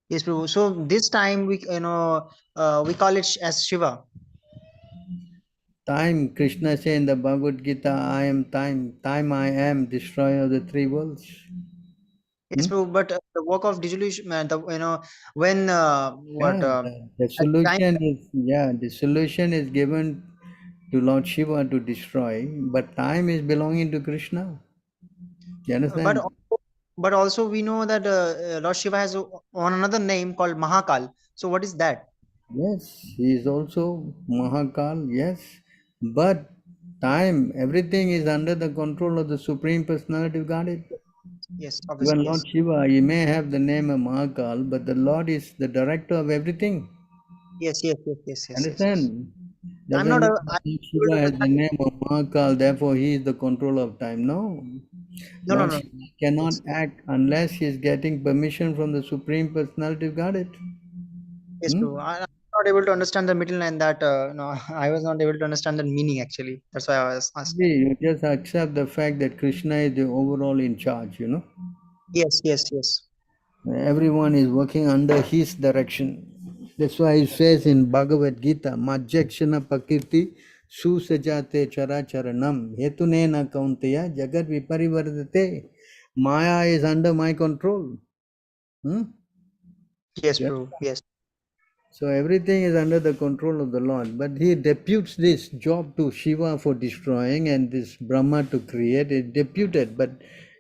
Yes, Prabhu. So this time we we call it as Shiva. Time, Krishna says in the Bhagavad Gita, I am time. Time I am, destroyer of the three worlds. Yes, Prabhu. But the work of dissolution, when what The solution is the solution is given to Lord Shiva to destroy, but time is belonging to Krishna. You understand? But also we know that Lord Shiva has on another name called Mahakal. So what is that? Yes, he is also Mahakal, yes. But time, everything is under the control of the Supreme Personality of Godhead. Yes, Even obviously, yes. Lord Shiva, he may have the name of Mahakal, but the Lord is the director of everything. Yes, yes, yes, yes, yes, Understand? yes. Doesn't I'm not mean I'm Lord Shiva has the name of Mahakal, therefore he is the controller of time. No. No, Lord no. Shiva cannot act unless he is getting permission from the Supreme Personality of Godhead. Yes, Prabhu. I'm not able to understand the middle line. That no, I was not able to understand the meaning actually. That's why I was asking. You just accept the fact that Krishna is the overall in charge, you know. Yes, yes, yes. Everyone is working under his direction. That's why he says in Bhagavad Gita, Majjakshana Pakirti Susajate Characharanam Hetunena Kaunteya Jagat Viparivardate. Maya is under my control. Yes, Yeah. Prabhu. Yes. So everything is under the control of the Lord. But he deputes this job to Shiva for destroying and this Brahma to create. It's deputed, but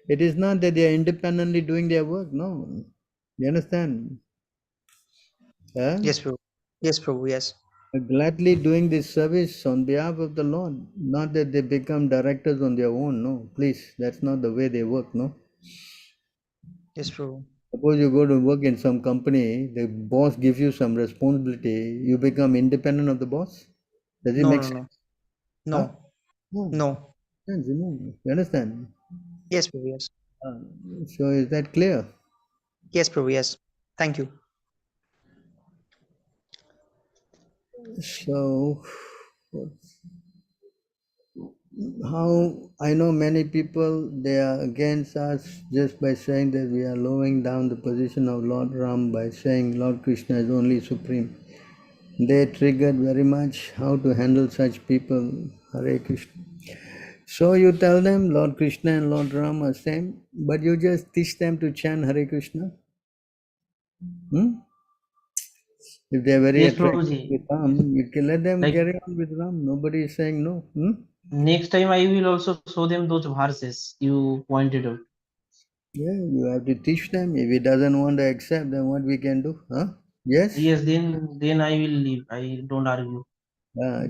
it is not that they are independently doing their work. No. You understand? Huh? Yes, Prabhu. Yes, Prabhu. Yes. Gladly doing this service on behalf of the Lord. Not that they become directors on their own. No. Please, that's not the way they work. No. Yes, Prabhu. Suppose you go to work in some company, the boss gives you some responsibility, you become independent of the boss? Does it No, make no, sense? no. Huh? No. No. No. Sense, you understand? Yes, Prabhu. Yes. So is that clear? Yes, Prabhu. Yes. Thank you. So how I know many people, they are against us just by saying that we are lowering down the position of Lord Ram by saying Lord Krishna is only supreme. They triggered very much how to handle such people. Hare Krishna. So you tell them Lord Krishna and Lord Ram are same, but you just teach them to chant Hare Krishna. If they are very Yes, attracted Prabhuji. with Ram, you can let them Like carry on with Ram. Nobody is saying no. next time I will also show them those verses you pointed out. Yeah, you have to teach them. If he doesn't want to accept, then what we can do? Yes? Yes, then I will leave. I don't argue.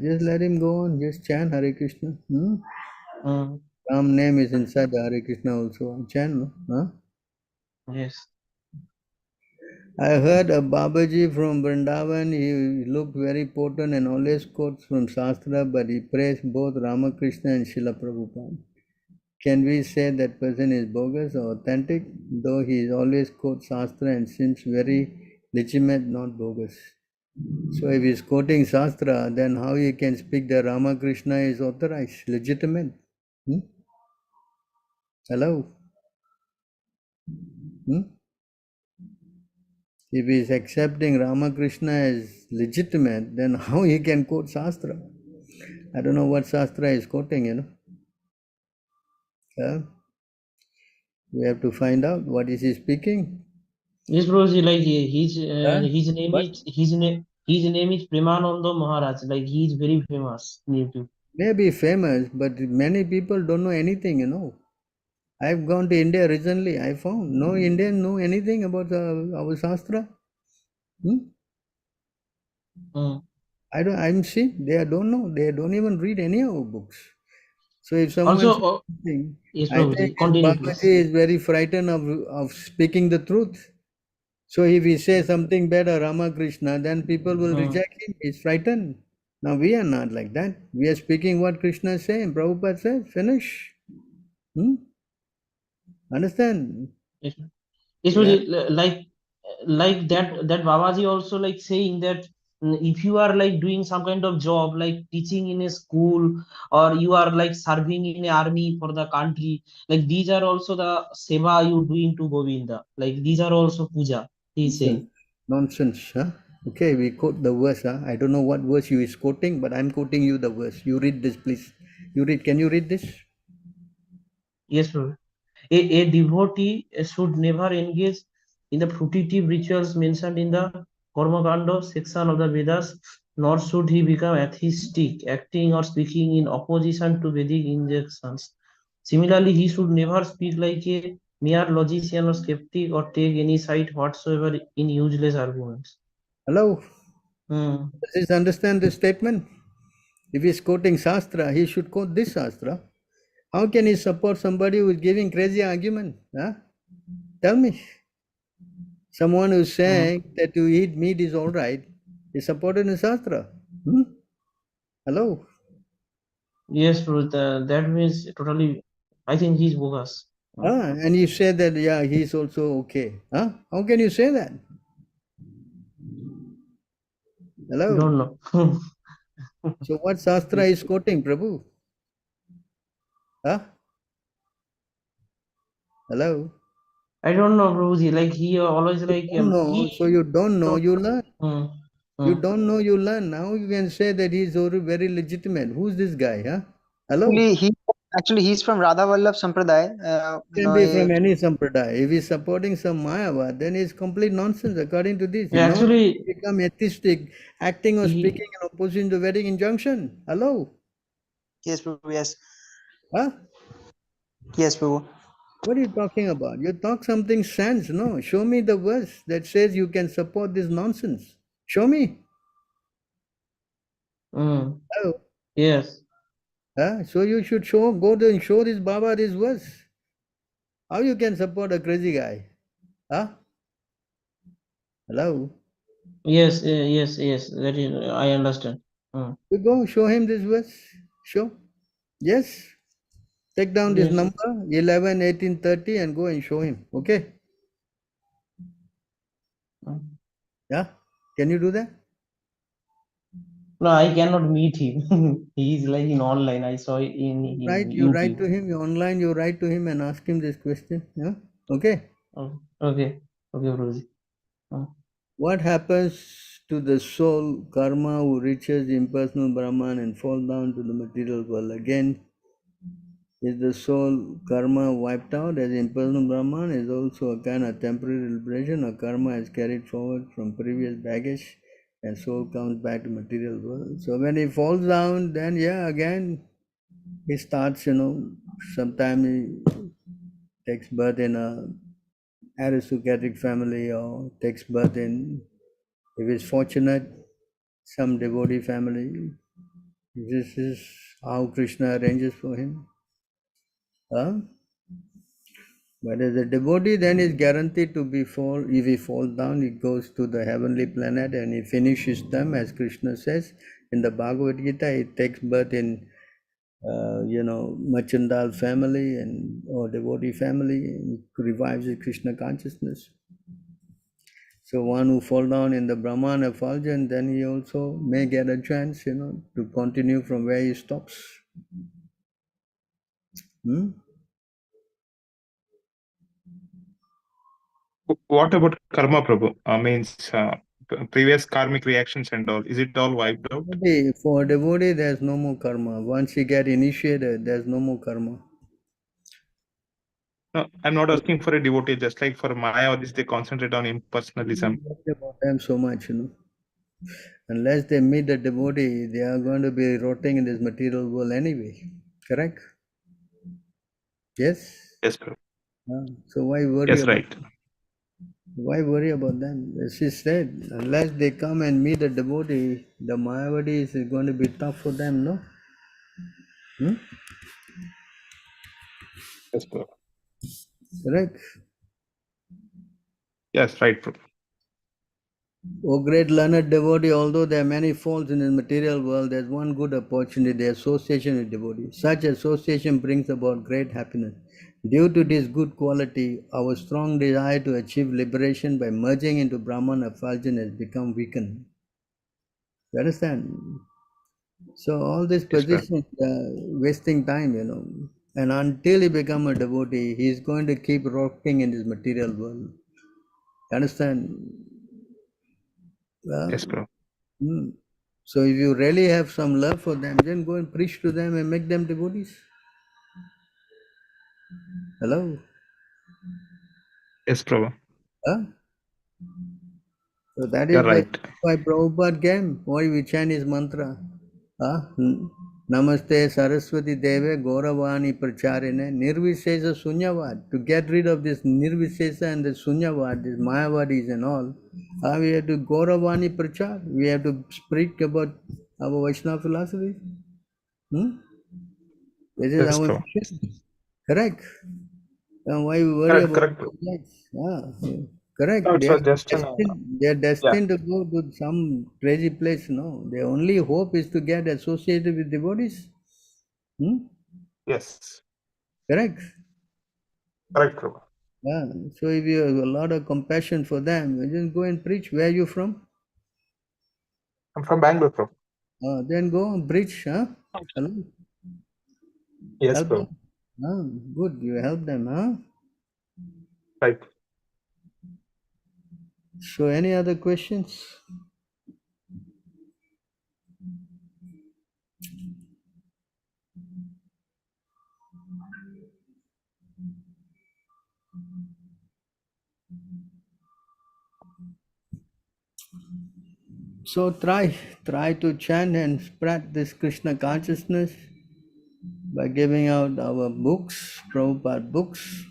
Just let him go on. Just chant Hare Krishna. Mm, Ram name is inside the Hare Krishna also. Chant, no? yes. I heard a Babaji from Vrindavan, he looked very potent and always quotes from Shastra, but he praised both Ramakrishna and Srila Prabhupada. Can we say that person is bogus or authentic, though he always quotes Shastra and seems very legitimate, not bogus? So if he's quoting Shastra, then how he can speak that Ramakrishna is authorized, legitimate? Hello? If he is accepting Ramakrishna as legitimate, then how he can quote Shastra? I don't know what Shastra is quoting, Yeah? We have to find out what is he speaking. Yes, Prabhuji, like Yeah? But his name is Premananda Maharaj. Like he is very famous in YouTube. maybe famous, but many people don't know anything. I've gone to India recently. I found no Indian know anything about our Shastra. I'm seeing they don't know. They don't even read any of our books. So if someone says Also, something, yes, I think Prabhuji, this continue, Babaji please. is very frightened of speaking the truth. So if he says something bad or Ramakrishna, then people will reject him. He's frightened. Now we are not like that. We are speaking what Krishna is saying. Prabhupada says, finish. Understand? Yes, yes, Yeah. Prabhuji, like that Babaji also like saying that if you are like doing some kind of job like teaching in a school or you are like serving in the army for the country, like these are also the seva you doing to Govinda. Like these are also puja. He's Nonsense. saying. Nonsense. Okay, we quote the verse. I don't know what verse you is quoting, but I'm quoting you the verse. You read this, please. You read. Can you read this? Yes, Prabhu. A devotee should never engage in the fruitive rituals mentioned in the Karmakanda section of the Vedas, nor should he become atheistic, acting or speaking in opposition to Vedic injunctions. Similarly, he should never speak like a mere logician or skeptic or take any side whatsoever in useless arguments. Hello? Hmm. Does he understand this statement? If he's quoting Shastra, he should quote this Shastra. How can he support somebody who is giving crazy argument? Tell me. Someone who's saying that to eat meat is all right is supported in Shastra. Hello? Yes, Prabhu, that means totally, I think he's bogus. And you say that, yeah, he's also okay. Huh? How can you say that? Hello? Don't know. So what Shastra is quoting, Prabhu? Huh? Hello? I don't know, Prabhuji. Like he always like You don't know, so you don't know, you learn. You don't know, you learn. Now you can say that he's very legitimate. Who's this guy? Huh? Hello? Actually, he's from Radha Vallabh Sampradaya. Can be from any sampradaya. If he's supporting some Mayavad, then it's complete nonsense according to this. Yeah, actually, become atheistic, acting or speaking in opposition to Vedic injunction. Hello? Yes, Prabhu, yes. Huh? Yes, Prabhu. What are you talking about? You talk something sense, no? Show me the verse that says you can support this nonsense. Show me. Hello? Yes. So you should go there and show this Baba this verse. How you can support a crazy guy? Huh? Hello? Yes, yes. That is, I understand. You go show him this verse. Show. Yes. Take down this number 11, 18, 30 and go and show him. Okay? Yeah? Can you do that? No, I cannot meet him. He is like in online. I saw it in Right, you YouTube. write to him, you online, you write to him and ask him this question. Yeah? Okay? Okay, Prabhuji. What happens to the soul, karma, who reaches impersonal Brahman and fall down to the material world? Again, is the soul karma wiped out as impersonal Brahman? Is also a kind of temporary liberation, or karma is carried forward from previous baggage and soul comes back to material world. So when he falls down, then yeah, again he starts, sometimes he takes birth in a aristocratic family or takes birth in, if he's fortunate, some devotee family. This is how Krishna arranges for him. But as a devotee, then is guaranteed to be if he falls down, he goes to the heavenly planet and he finishes them, as Krishna says in the Bhagavad Gita. He takes birth in, Machandal family or devotee family, and revives the Krishna consciousness. So one who fall down in the Brahman effulgence, then he also may get a chance, to continue from where he stops. What about karma, Prabhu? Means previous karmic reactions and all. Is it all wiped out? For a devotee, there's no more karma. Once you get initiated, there's no more karma. No, I'm not asking for a devotee. Just like for Mayavadis, they concentrate on impersonalism. About them so much, Unless they meet the devotee, they are going to be rotting in this material world anyway. Correct? Yes? Yes, Prabhu. So why worry Yes, about right. them? Why worry about them? As she said, unless they come and meet the devotee, the Mayavadis is going to be tough for them, no? Yes, Prabhu. Correct? Yes, right, Prabhu. O great learned devotee, although there are many faults in the material world, there's one good opportunity, the association with devotees. Such association brings about great happiness. Due to this good quality, our strong desire to achieve liberation by merging into Brahman effulgence has become weakened. You understand? So all these positions are wasting time, And until he becomes a devotee, he is going to keep rocking in this material world. You understand? Yes, Prabhu. So if you really have some love for them, then go and preach to them and make them devotees. Hello? Yes, Prabhu. So that You're is right. why Prabhupada came, why we chant his mantra. Namaste Saraswati Deve Gauravani Pracharine Nirvishesa Sunyavad. To get rid of this Nirvishesa and the Sunyavad, this Mayavadis and all, we have to Gauravani Prachar. We have to speak about our Vaishnava philosophy. This is Yes, our Prabhu. mission. Correct. And why we worry about Correct. correct. No, They are destined to go to some crazy place. No, their only hope is to get associated with devotees. Yes. Correct. Correct, Prabhu. Yeah. So if you have a lot of compassion for them, you just go and preach. Where are you from? I'm from Bangalore, Prabhu. Then go and preach, huh? Hello? Yes, Help Prabhu. them. Good, you help them, huh? Right. So any other questions? So try to chant and spread this Krishna consciousness by giving out our books, Prabhupada books.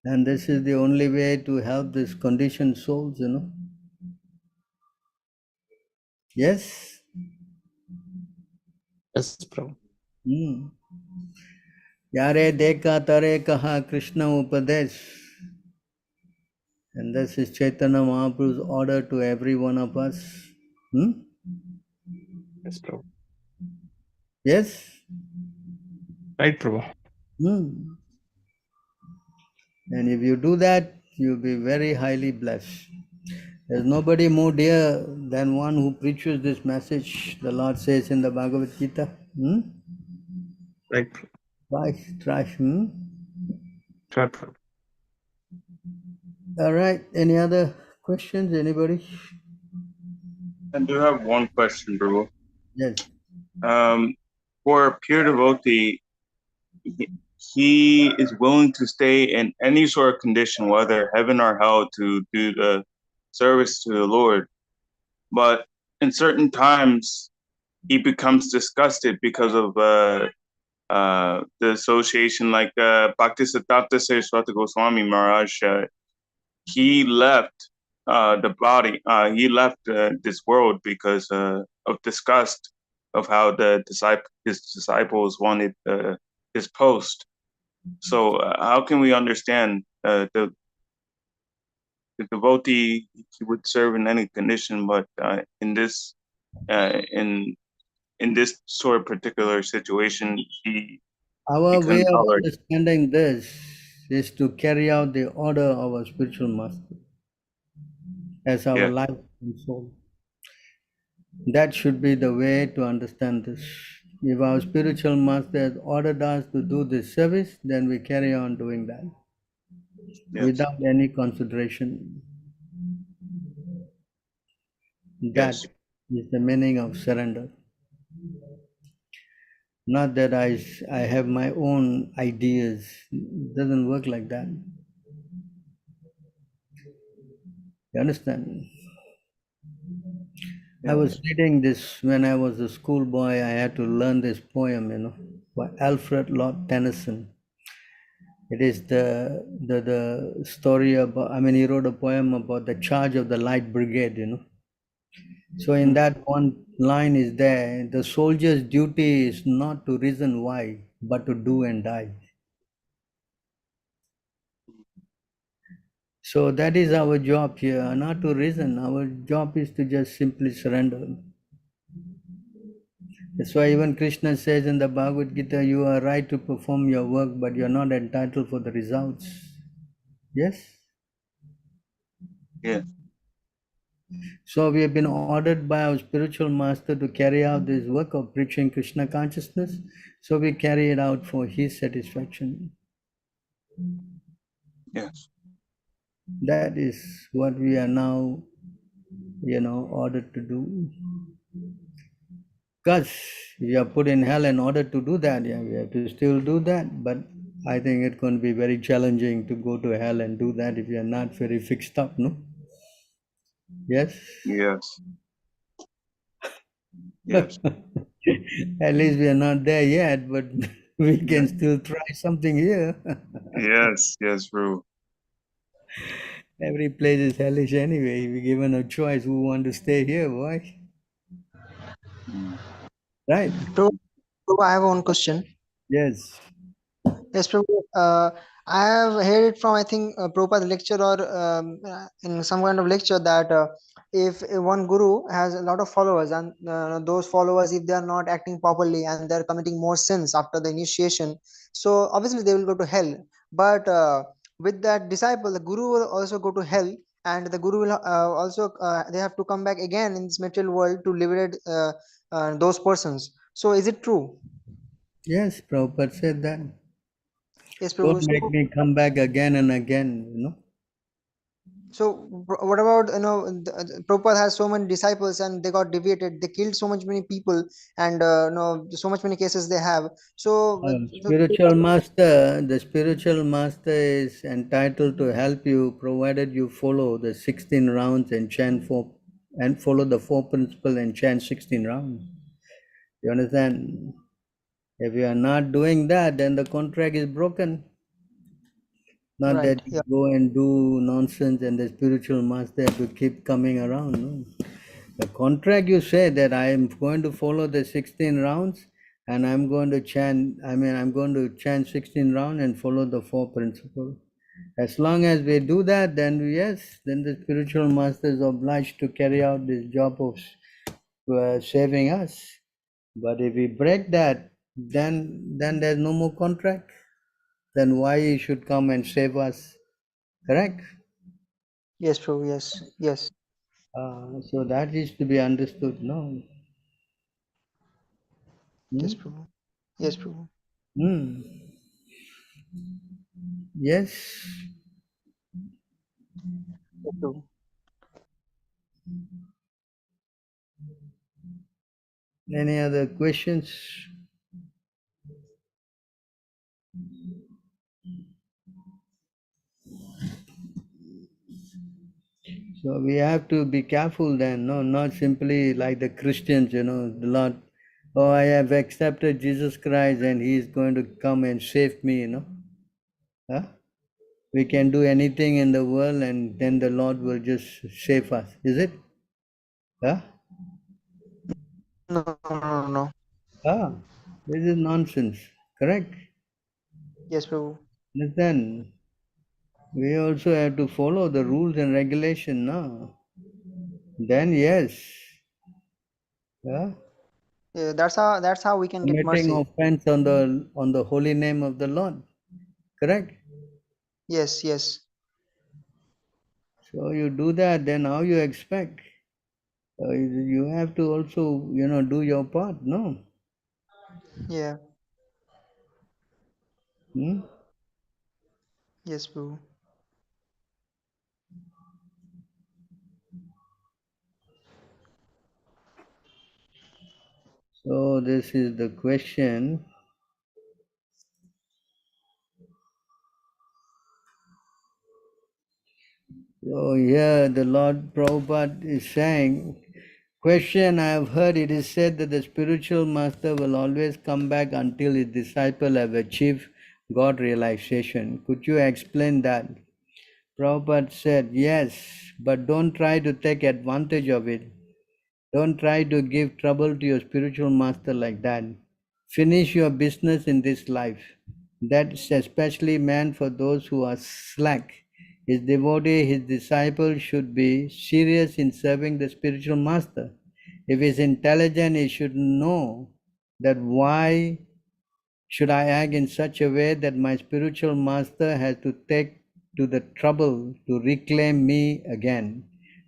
And this is the only way to help these conditioned souls, you know. Yes? Yes, Prabhu. Yare deka tare kaha Krishna upadesh. And this is Chaitanya Mahaprabhu's order to every one of us. Yes, Prabhu. Yes? Right, Prabhu. And if you do that, you'll be very highly blessed. There's nobody more dear than one who preaches this message, the Lord says in the Bhagavad Gita. Right. Try. Sure, Prabhu. All right. Any other questions? Anybody? I do have one question, Prabhu. Yes. For a pure devotee, he is willing to stay in any sort of condition, whether heaven or hell, to do the service to the Lord. But in certain times, he becomes disgusted because of the association, like Bhaktisiddhanta Saraswati Goswami Maharaj. He left the body. He left this world because of disgust of how his disciples wanted his post. So how can we understand the devotee? He would serve in any condition, but in this sort of particular situation, he Our way becomes of tolerant. understanding this is to carry out the order of our spiritual master as our life and soul. That should be the way to understand this. If our spiritual master has ordered us to do this service, then we carry on doing that without any consideration. That is the meaning of surrender. Not that I have my own ideas. It doesn't work like that. You understand? I was reading this when I was a schoolboy. I had to learn this poem, you know, by Alfred Lord Tennyson. It is the story about, I mean, he wrote a poem about the charge of the Light Brigade, you know. So in that one line is there, the soldier's duty is not to reason why, but to do and die. So that is our job here, not to reason. Our job is to just simply surrender. That's why even Krishna says in the Bhagavad Gita, you are right to perform your work, but you're not entitled for the results. Yes? Yeah. So we have been ordered by our spiritual master to carry out this work of preaching Krishna consciousness. So we carry it out for his satisfaction. Yes. That is what we are now, ordered to do. Because we are put in hell in order to do that. Yeah, we have to still do that. But I think it's going to be very challenging to go to hell and do that if you are not very fixed up, no? Yes? Yes. Yes. At least we are not there yet, but we can still try something here. Yes, true. Every place is hellish anyway. If we're given a choice, who want to stay here, boy? Right? Prabhu, I have one question. Yes. Yes, Prabhu. I have heard it from, I think, Prabhupada lecture or in some kind of lecture that if one guru has a lot of followers, and those followers, if they are not acting properly and they're committing more sins after the initiation, so obviously they will go to hell. But with that disciple, the guru will also go to hell, and the guru will also they have to come back again in this material world to liberate those persons. So is it true? Yes, Prabhupada said that. Yes, Don't Prabhu. make me come back again and again, So what about, Prabhupada has so many disciples and they got deviated. They killed so much many people, and so much many cases they have. So The spiritual master is entitled to help you, provided you follow the 16 rounds and follow the 4 principles and chant 16 rounds. You understand? If you are not doing that, then the contract is broken. Not right, that you go and do nonsense and the spiritual master have to keep coming around. No? The contract, you say that I am going to follow the 16 rounds and I'm going to chant 16 rounds and follow the 4 principles. As long as we do that, then yes, then the spiritual master is obliged to carry out this job of saving us. But if we break that, then there's no more contract. Then why he should come and save us? Correct? yes, Prabhu, yes, So that is to be understood, no? yes, Prabhu, yes, Prabhu. Hmm. Yes. Yes, Prabhu. Any other questions? So we have to be careful then, no, not simply like the Christians, the Lord, oh, I have accepted Jesus Christ and He is going to come and save me, Huh? We can do anything in the world and then the Lord will just save us. Is it? Huh? No, no, no. This is nonsense. Correct? Yes, Prabhu. Then we also have to follow the rules and regulation, no? Then yes. Yeah? Yeah, that's how we can get Committing mercy. offense on the holy name of the Lord. Correct? Yes, yes, So you do that, then how you expect? You have to also, do your part, no? yeah, Hmm? yes, Prabhu. So this is the question. So here the Lord Prabhupada is saying, question, I have heard it is said that the spiritual master will always come back until his disciple have achieved God realization. Could you explain that? Prabhupada said, yes, but don't try to take advantage of it. Don't try to give trouble to your spiritual master like that. Finish your business in this life. That's especially meant for those who are slack. His devotee, his disciple should be serious in serving the spiritual master. If he is intelligent, he should know that why should I act in such a way that my spiritual master has to take to the trouble to reclaim me again?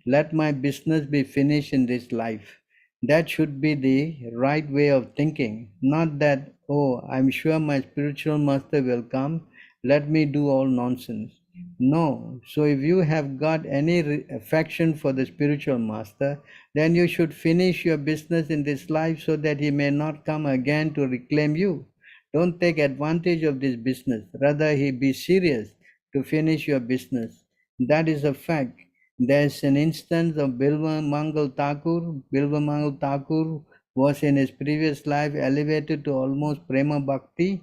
Let my business be finished in this life. That should be the right way of thinking, not that, oh, I'm sure my spiritual master will come, let me do all nonsense. No. So if you have got any affection for the spiritual master, then you should finish your business in this life so that he may not come again to reclaim you. Don't take advantage of this business. Rather, he be serious to finish your business. That is a fact. There's an instance of Bilva Mangal Thakur. Bilva Mangal Thakur was in his previous life elevated to almost Prema Bhakti,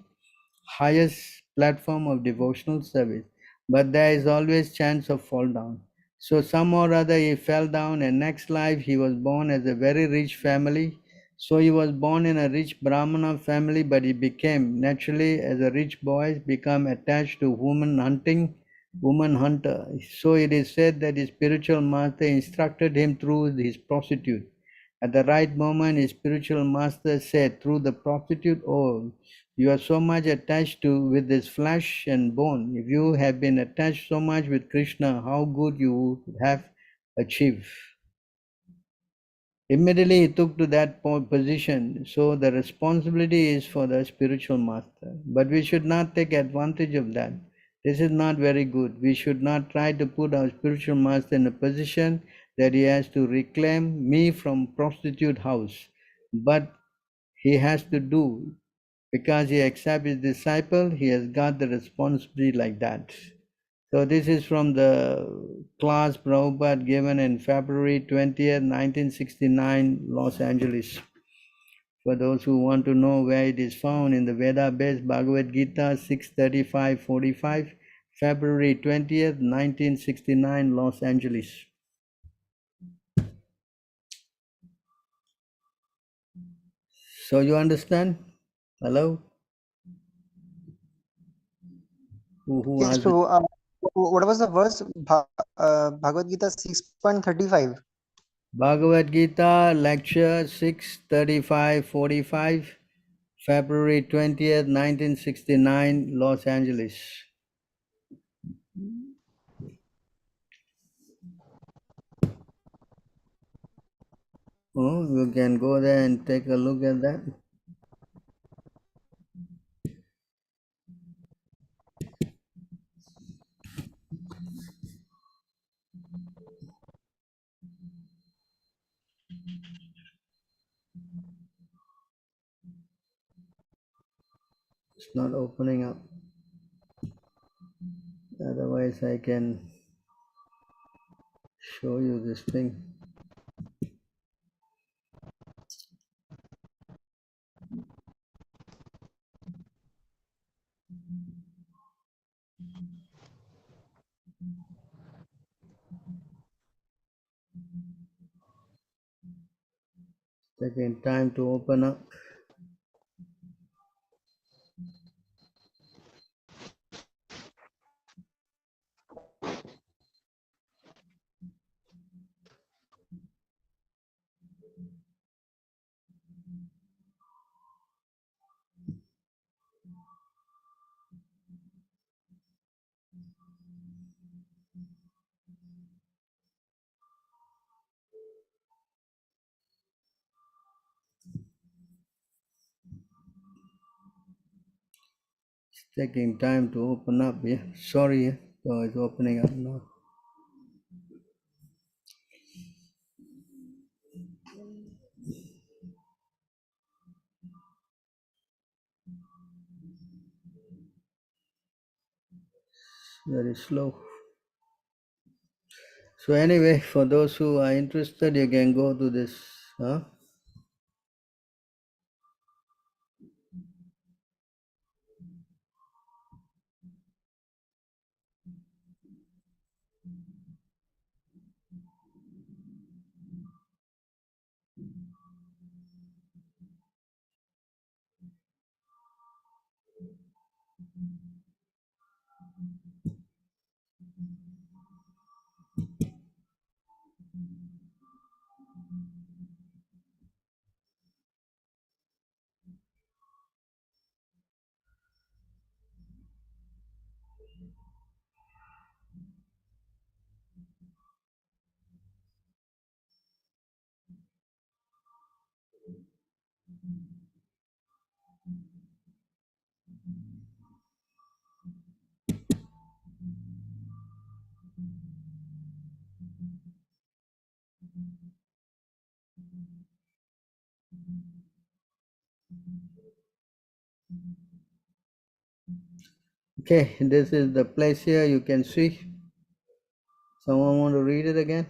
highest platform of devotional service. But there is always chance of fall down. So some or other he fell down, and next life he was born as a very rich family. So he was born in a rich Brahmana family, but he became naturally as a rich boy become attached to woman hunting woman hunter. So it is said that his spiritual master instructed him through his prostitute. At the right moment, his spiritual master said through the prostitute, "Oh, you are so much attached to with this flesh and bone. If you have been attached so much with Krishna, how good you would have achieved." Immediately he took to that position. So the responsibility is for the spiritual master. But we should not take advantage of that. This is not very good. We should not try to put our spiritual master in a position that he has to reclaim me from prostitute house. But he has to do, because he accepts his disciple, he has got the responsibility like that. So this is from the class Prabhupada given in February 20th, 1969, Los Angeles. For those who want to know where it is found, in the Veda-based Bhagavad Gita 6:35-45, February 20th, 1969, Los Angeles. So you understand? Hello? Who Yes, has it? Prabhu. What was the verse? Bhagavad Gita 6.35. Bhagavad Gita lecture 6:35-45, February 20th, 1969, Los Angeles. Oh, you can go there and take a look at that. It's not opening up. Otherwise, I can show you this thing. Taking time to open up. It's taking time to open up. Yeah, sorry. Yeah. So it's opening up now. Very slow. So anyway, for those who are interested, you can go to this. Huh? Okay, this is the place here. You can see. Someone want to read it again?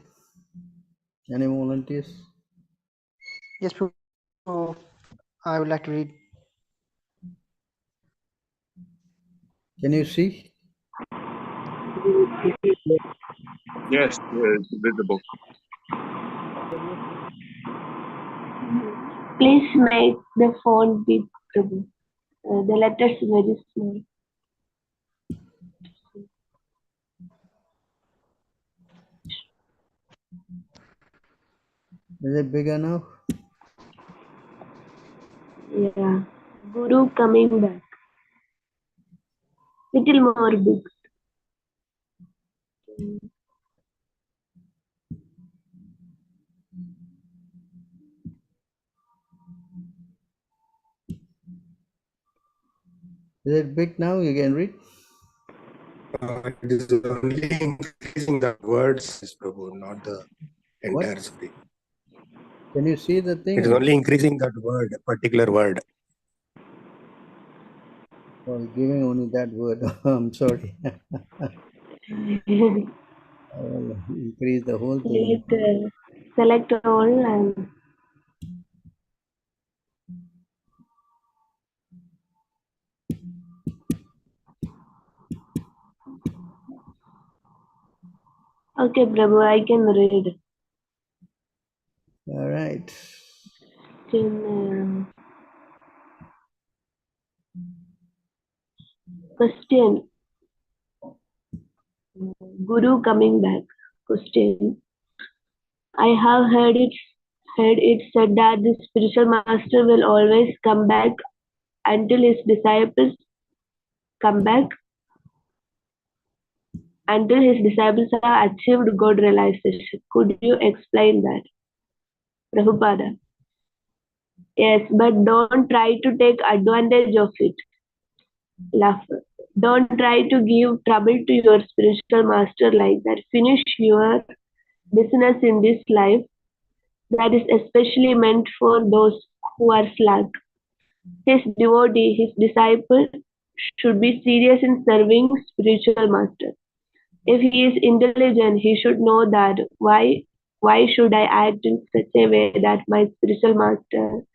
Any volunteers? Yes, Prabhu. I would like to read. Can you see? Yes, it's visible. Please make the font big, Prabhu. The letters very small. Is it big enough? Yeah. Guru coming back. Little more big. Is it big now? You can read? It is only increasing the words, Prabhu, not the What? entire screen. Can you see the thing? It is only increasing that word, particular word. Oh, giving only that word. I'm sorry. I will increase the whole thing. Select all and okay, Prabhu, I can read. All right. Question. Guru coming back. Question. I have heard it said that the spiritual master will always come back until his disciples come back, until his disciples have achieved God realization. Could you explain that, Prabhupada? Yes, but don't try to take advantage of it. Laugh. Don't try to give trouble to your spiritual master like that. Finish your business in this life. That is especially meant for those who are slack. His devotee, his disciple, should be serious in serving spiritual master. If he is intelligent, he should know that why should I act in such a way that my spiritual master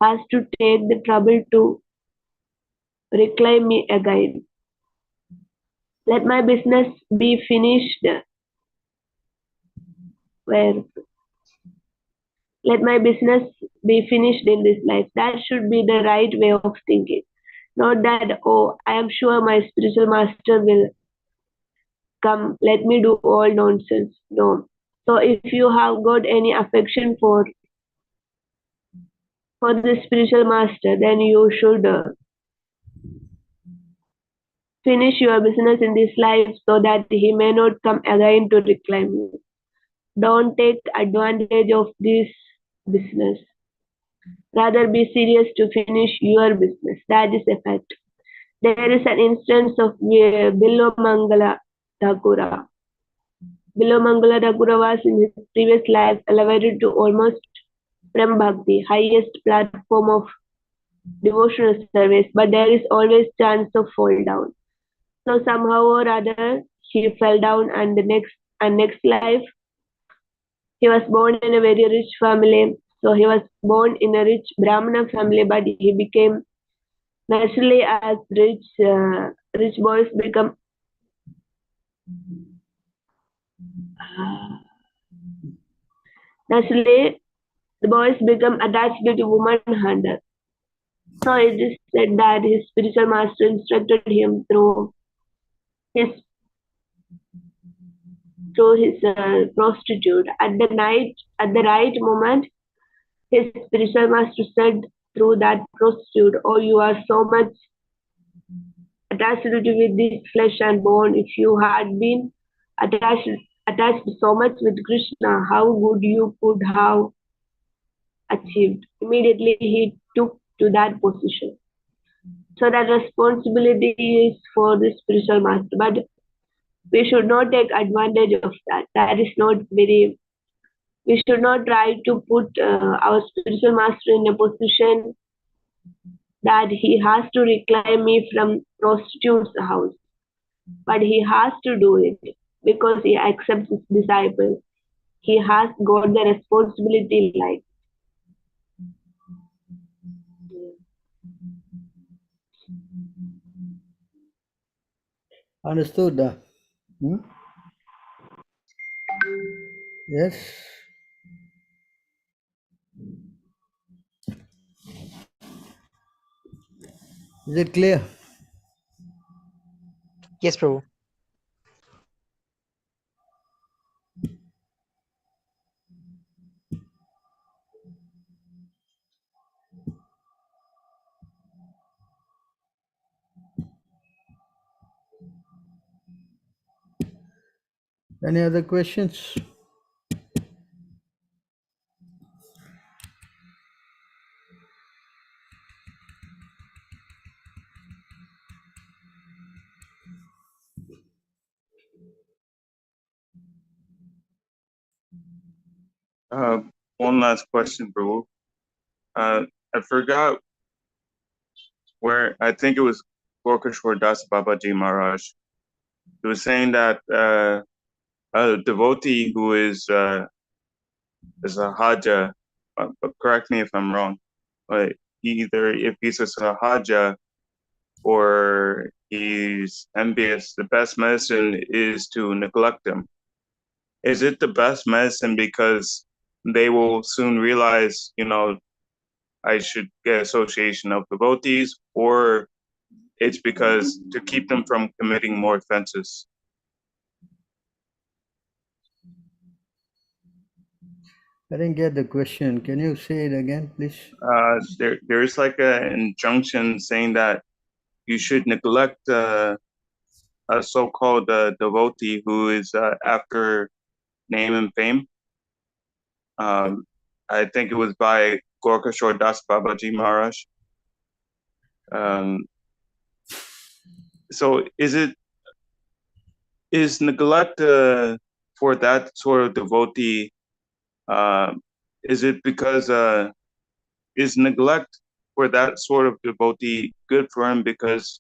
has to take the trouble to reclaim me again. Let my business be finished where let my business be finished in this life. That should be the right way of thinking. Not that, oh, I am sure my spiritual master will come, let me do all nonsense. No. So if you have got any affection for the spiritual master, then you should finish your business in this life so that he may not come again to reclaim you. Don't take advantage of this business. Rather be serious to finish your business. That is a fact. There is an instance of Bilomangala Thakura. Bilomangala Thakura was in his previous life elevated to almost Prem Bhakti, highest platform of devotional service, but there is always chance of fall down. So somehow or other he fell down, and next life he was born in a very rich family. So he was born in a rich Brahmana family, but he became naturally as rich boys become naturally the boys become attached to woman hunter. So it is said that his spiritual master instructed him his through his prostitute. At the right moment, his spiritual master said through that prostitute, "Oh, you are so much attached with this flesh and bone. If you had been attached so much with Krishna, how would you could have achieved?" Immediately he took to that position. So that responsibility is for the spiritual master, but we should not take advantage of that. That is not very. We should not try to put our spiritual master in a position that he has to reclaim me from prostitute's house, but he has to do it because he accepts his disciple. He has got the responsibility like. Understood? Hmm? Yes. Is it clear? Yes, Prabhu. Any other questions? One last question, bro. I forgot where, I think it was Gorkashwar Das Babaji Maharaj. He was saying that a devotee who is a Haja, but correct me if I'm wrong, but either if he's a Sahaja or he's envious, the best medicine is to neglect them. Is it the best medicine because they will soon realize, I should get association of devotees, or it's because to keep them from committing more offenses? I didn't get the question. Can you say it again, please? There's like an injunction saying that you should neglect a so-called devotee who is after name and fame. I think it was by Gorkashore Das Babaji Maharaj. So is neglect for that sort of devotee? Is it because is neglect for that sort of devotee good for him because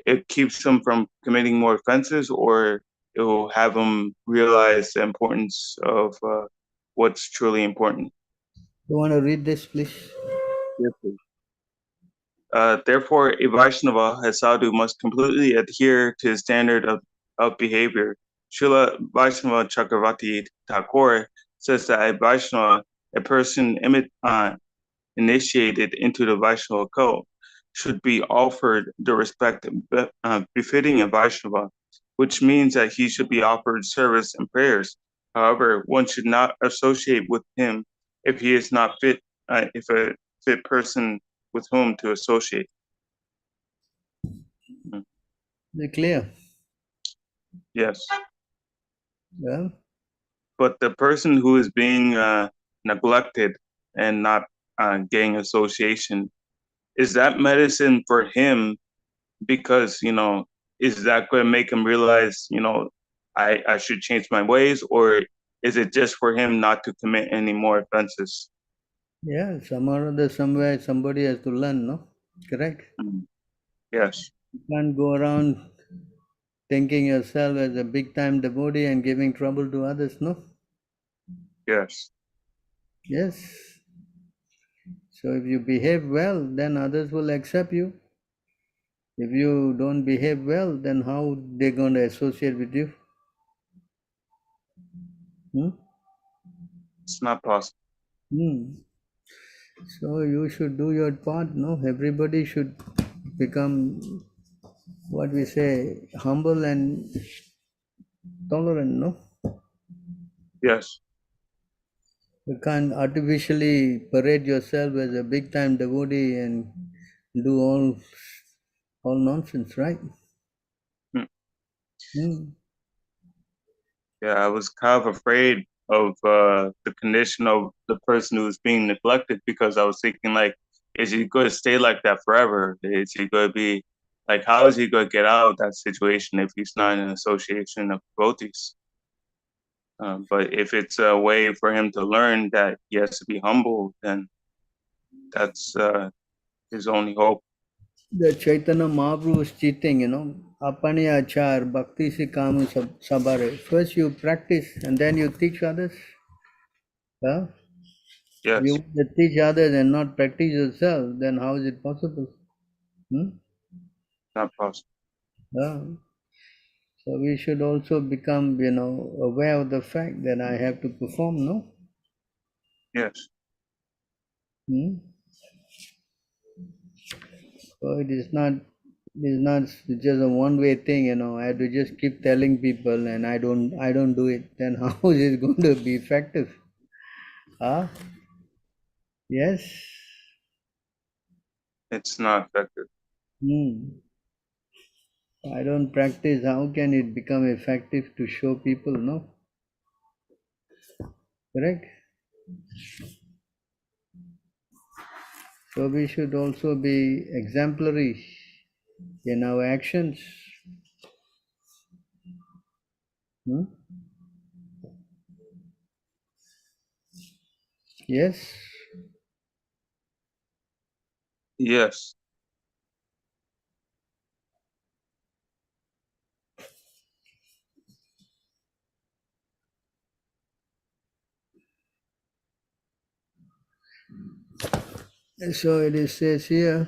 it keeps him from committing more offenses, or it will have him realize the importance of what's truly important? You want to read this, please? Yes, please. Therefore, a Vaishnava, a sadhu, must completely adhere to his standard of behavior. Srila Vaishnava Chakravarti Thakur says that a Vaishnava, a person initiated into the Vaishnava cult, should be offered the respect befitting a Vaishnava, which means that he should be offered service and prayers. However, one should not associate with him if he is not fit, if a fit person with whom to associate. Is it clear? Yes. Yeah. But the person who is being neglected and not getting association, is that medicine for him? Because, is that going to make him realize, I should change my ways, or is it just for him not to commit any more offenses? Yeah, somewhere somebody has to learn, no? Correct? Yes. You can't go around thinking yourself as a big time devotee and giving trouble to others, no? Yes. Yes. So if you behave well, then others will accept you. If you don't behave well, then how they're going to associate with you? It's not possible. So you should do your part, no? Everybody should become, what we say, humble and tolerant, no? Yes. You can't artificially parade yourself as a big time devotee and do all nonsense, right? Yeah, I was kind of afraid of the condition of the person who's being neglected, because I was thinking, like, is he going to stay like that forever? Is he going to be like, how is he going to get out of that situation if he's not in an association of devotees? But if it's a way for him to learn that he has to be humble, then that's his only hope. The Chaitanya Mahaprabhu was cheating, Apani achar, bhakti se kamu sabare. First you practice and then you teach others. Huh? Yes. If you teach others and not practice yourself, then how is it possible? Not possible. So we should also become, aware of the fact that I have to perform, no? Yes. So it is not just a one-way thing, I have to just keep telling people and I don't do it. Then how is it going to be effective? Yes. It's not effective. I don't practice, how can it become effective to show people? No? Correct? So we should also be exemplary in our actions. Hmm? Yes? Yes. So it says here,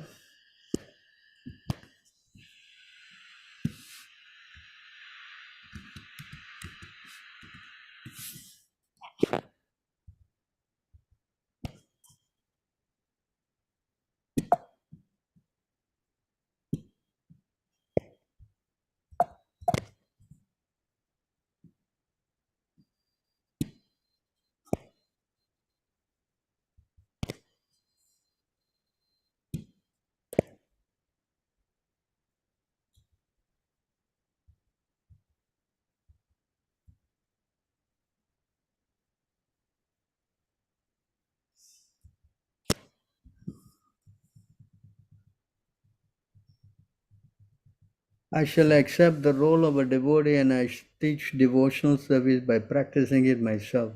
I shall accept the role of a devotee and I teach devotional service by practicing it myself.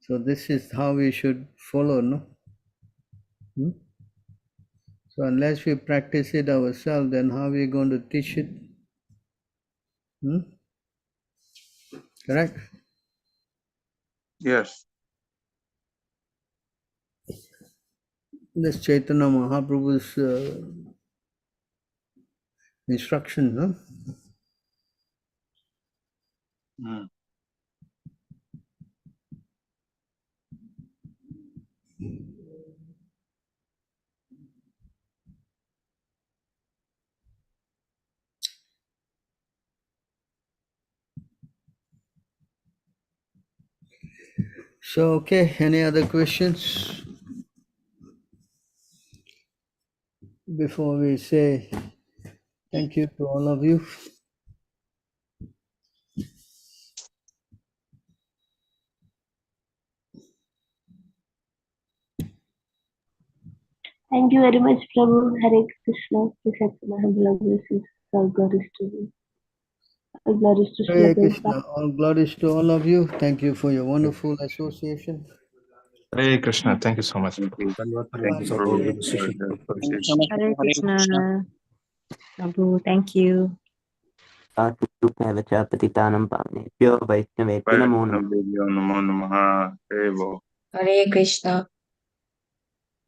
So this is how we should follow, no? Hmm? So unless we practice it ourselves, then how are we going to teach it? Hmm? Correct? Yes. This Chaitanya Mahaprabhu's instruction, no? Mm. So, okay, any other questions before we say thank you to all of you? Thank you very much, Prabhu. Hare Krishna. Please accept my humble obeisances. All glories to you. All glories to Srila Hare Prabhupada. Krishna, all glories to all of you. Thank you for your wonderful association. Hare Krishna. Thank you so much. Thank you. Thank Bye. you for Hare the Thank you association. so much. Hare Hare Krishna. Krishna. Prabhu, thank you. पतितानं पावनेभ्यो वैष्णवेभ्यो नमो नमः Namo Namaha. Hare Hare Krishna.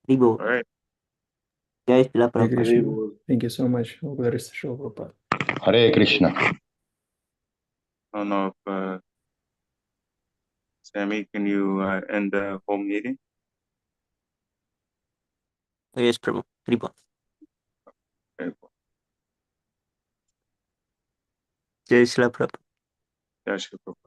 Hari बोल All right. जय Shri Hare Prabhupada Krishna. Thank you so much. All glories to Srila Prabhupada. Hare Krishna. I don't know if Sammy, can you end the whole meeting? Yes प्रभु हरि बोल Okay. जय श्री प्रभु Yes,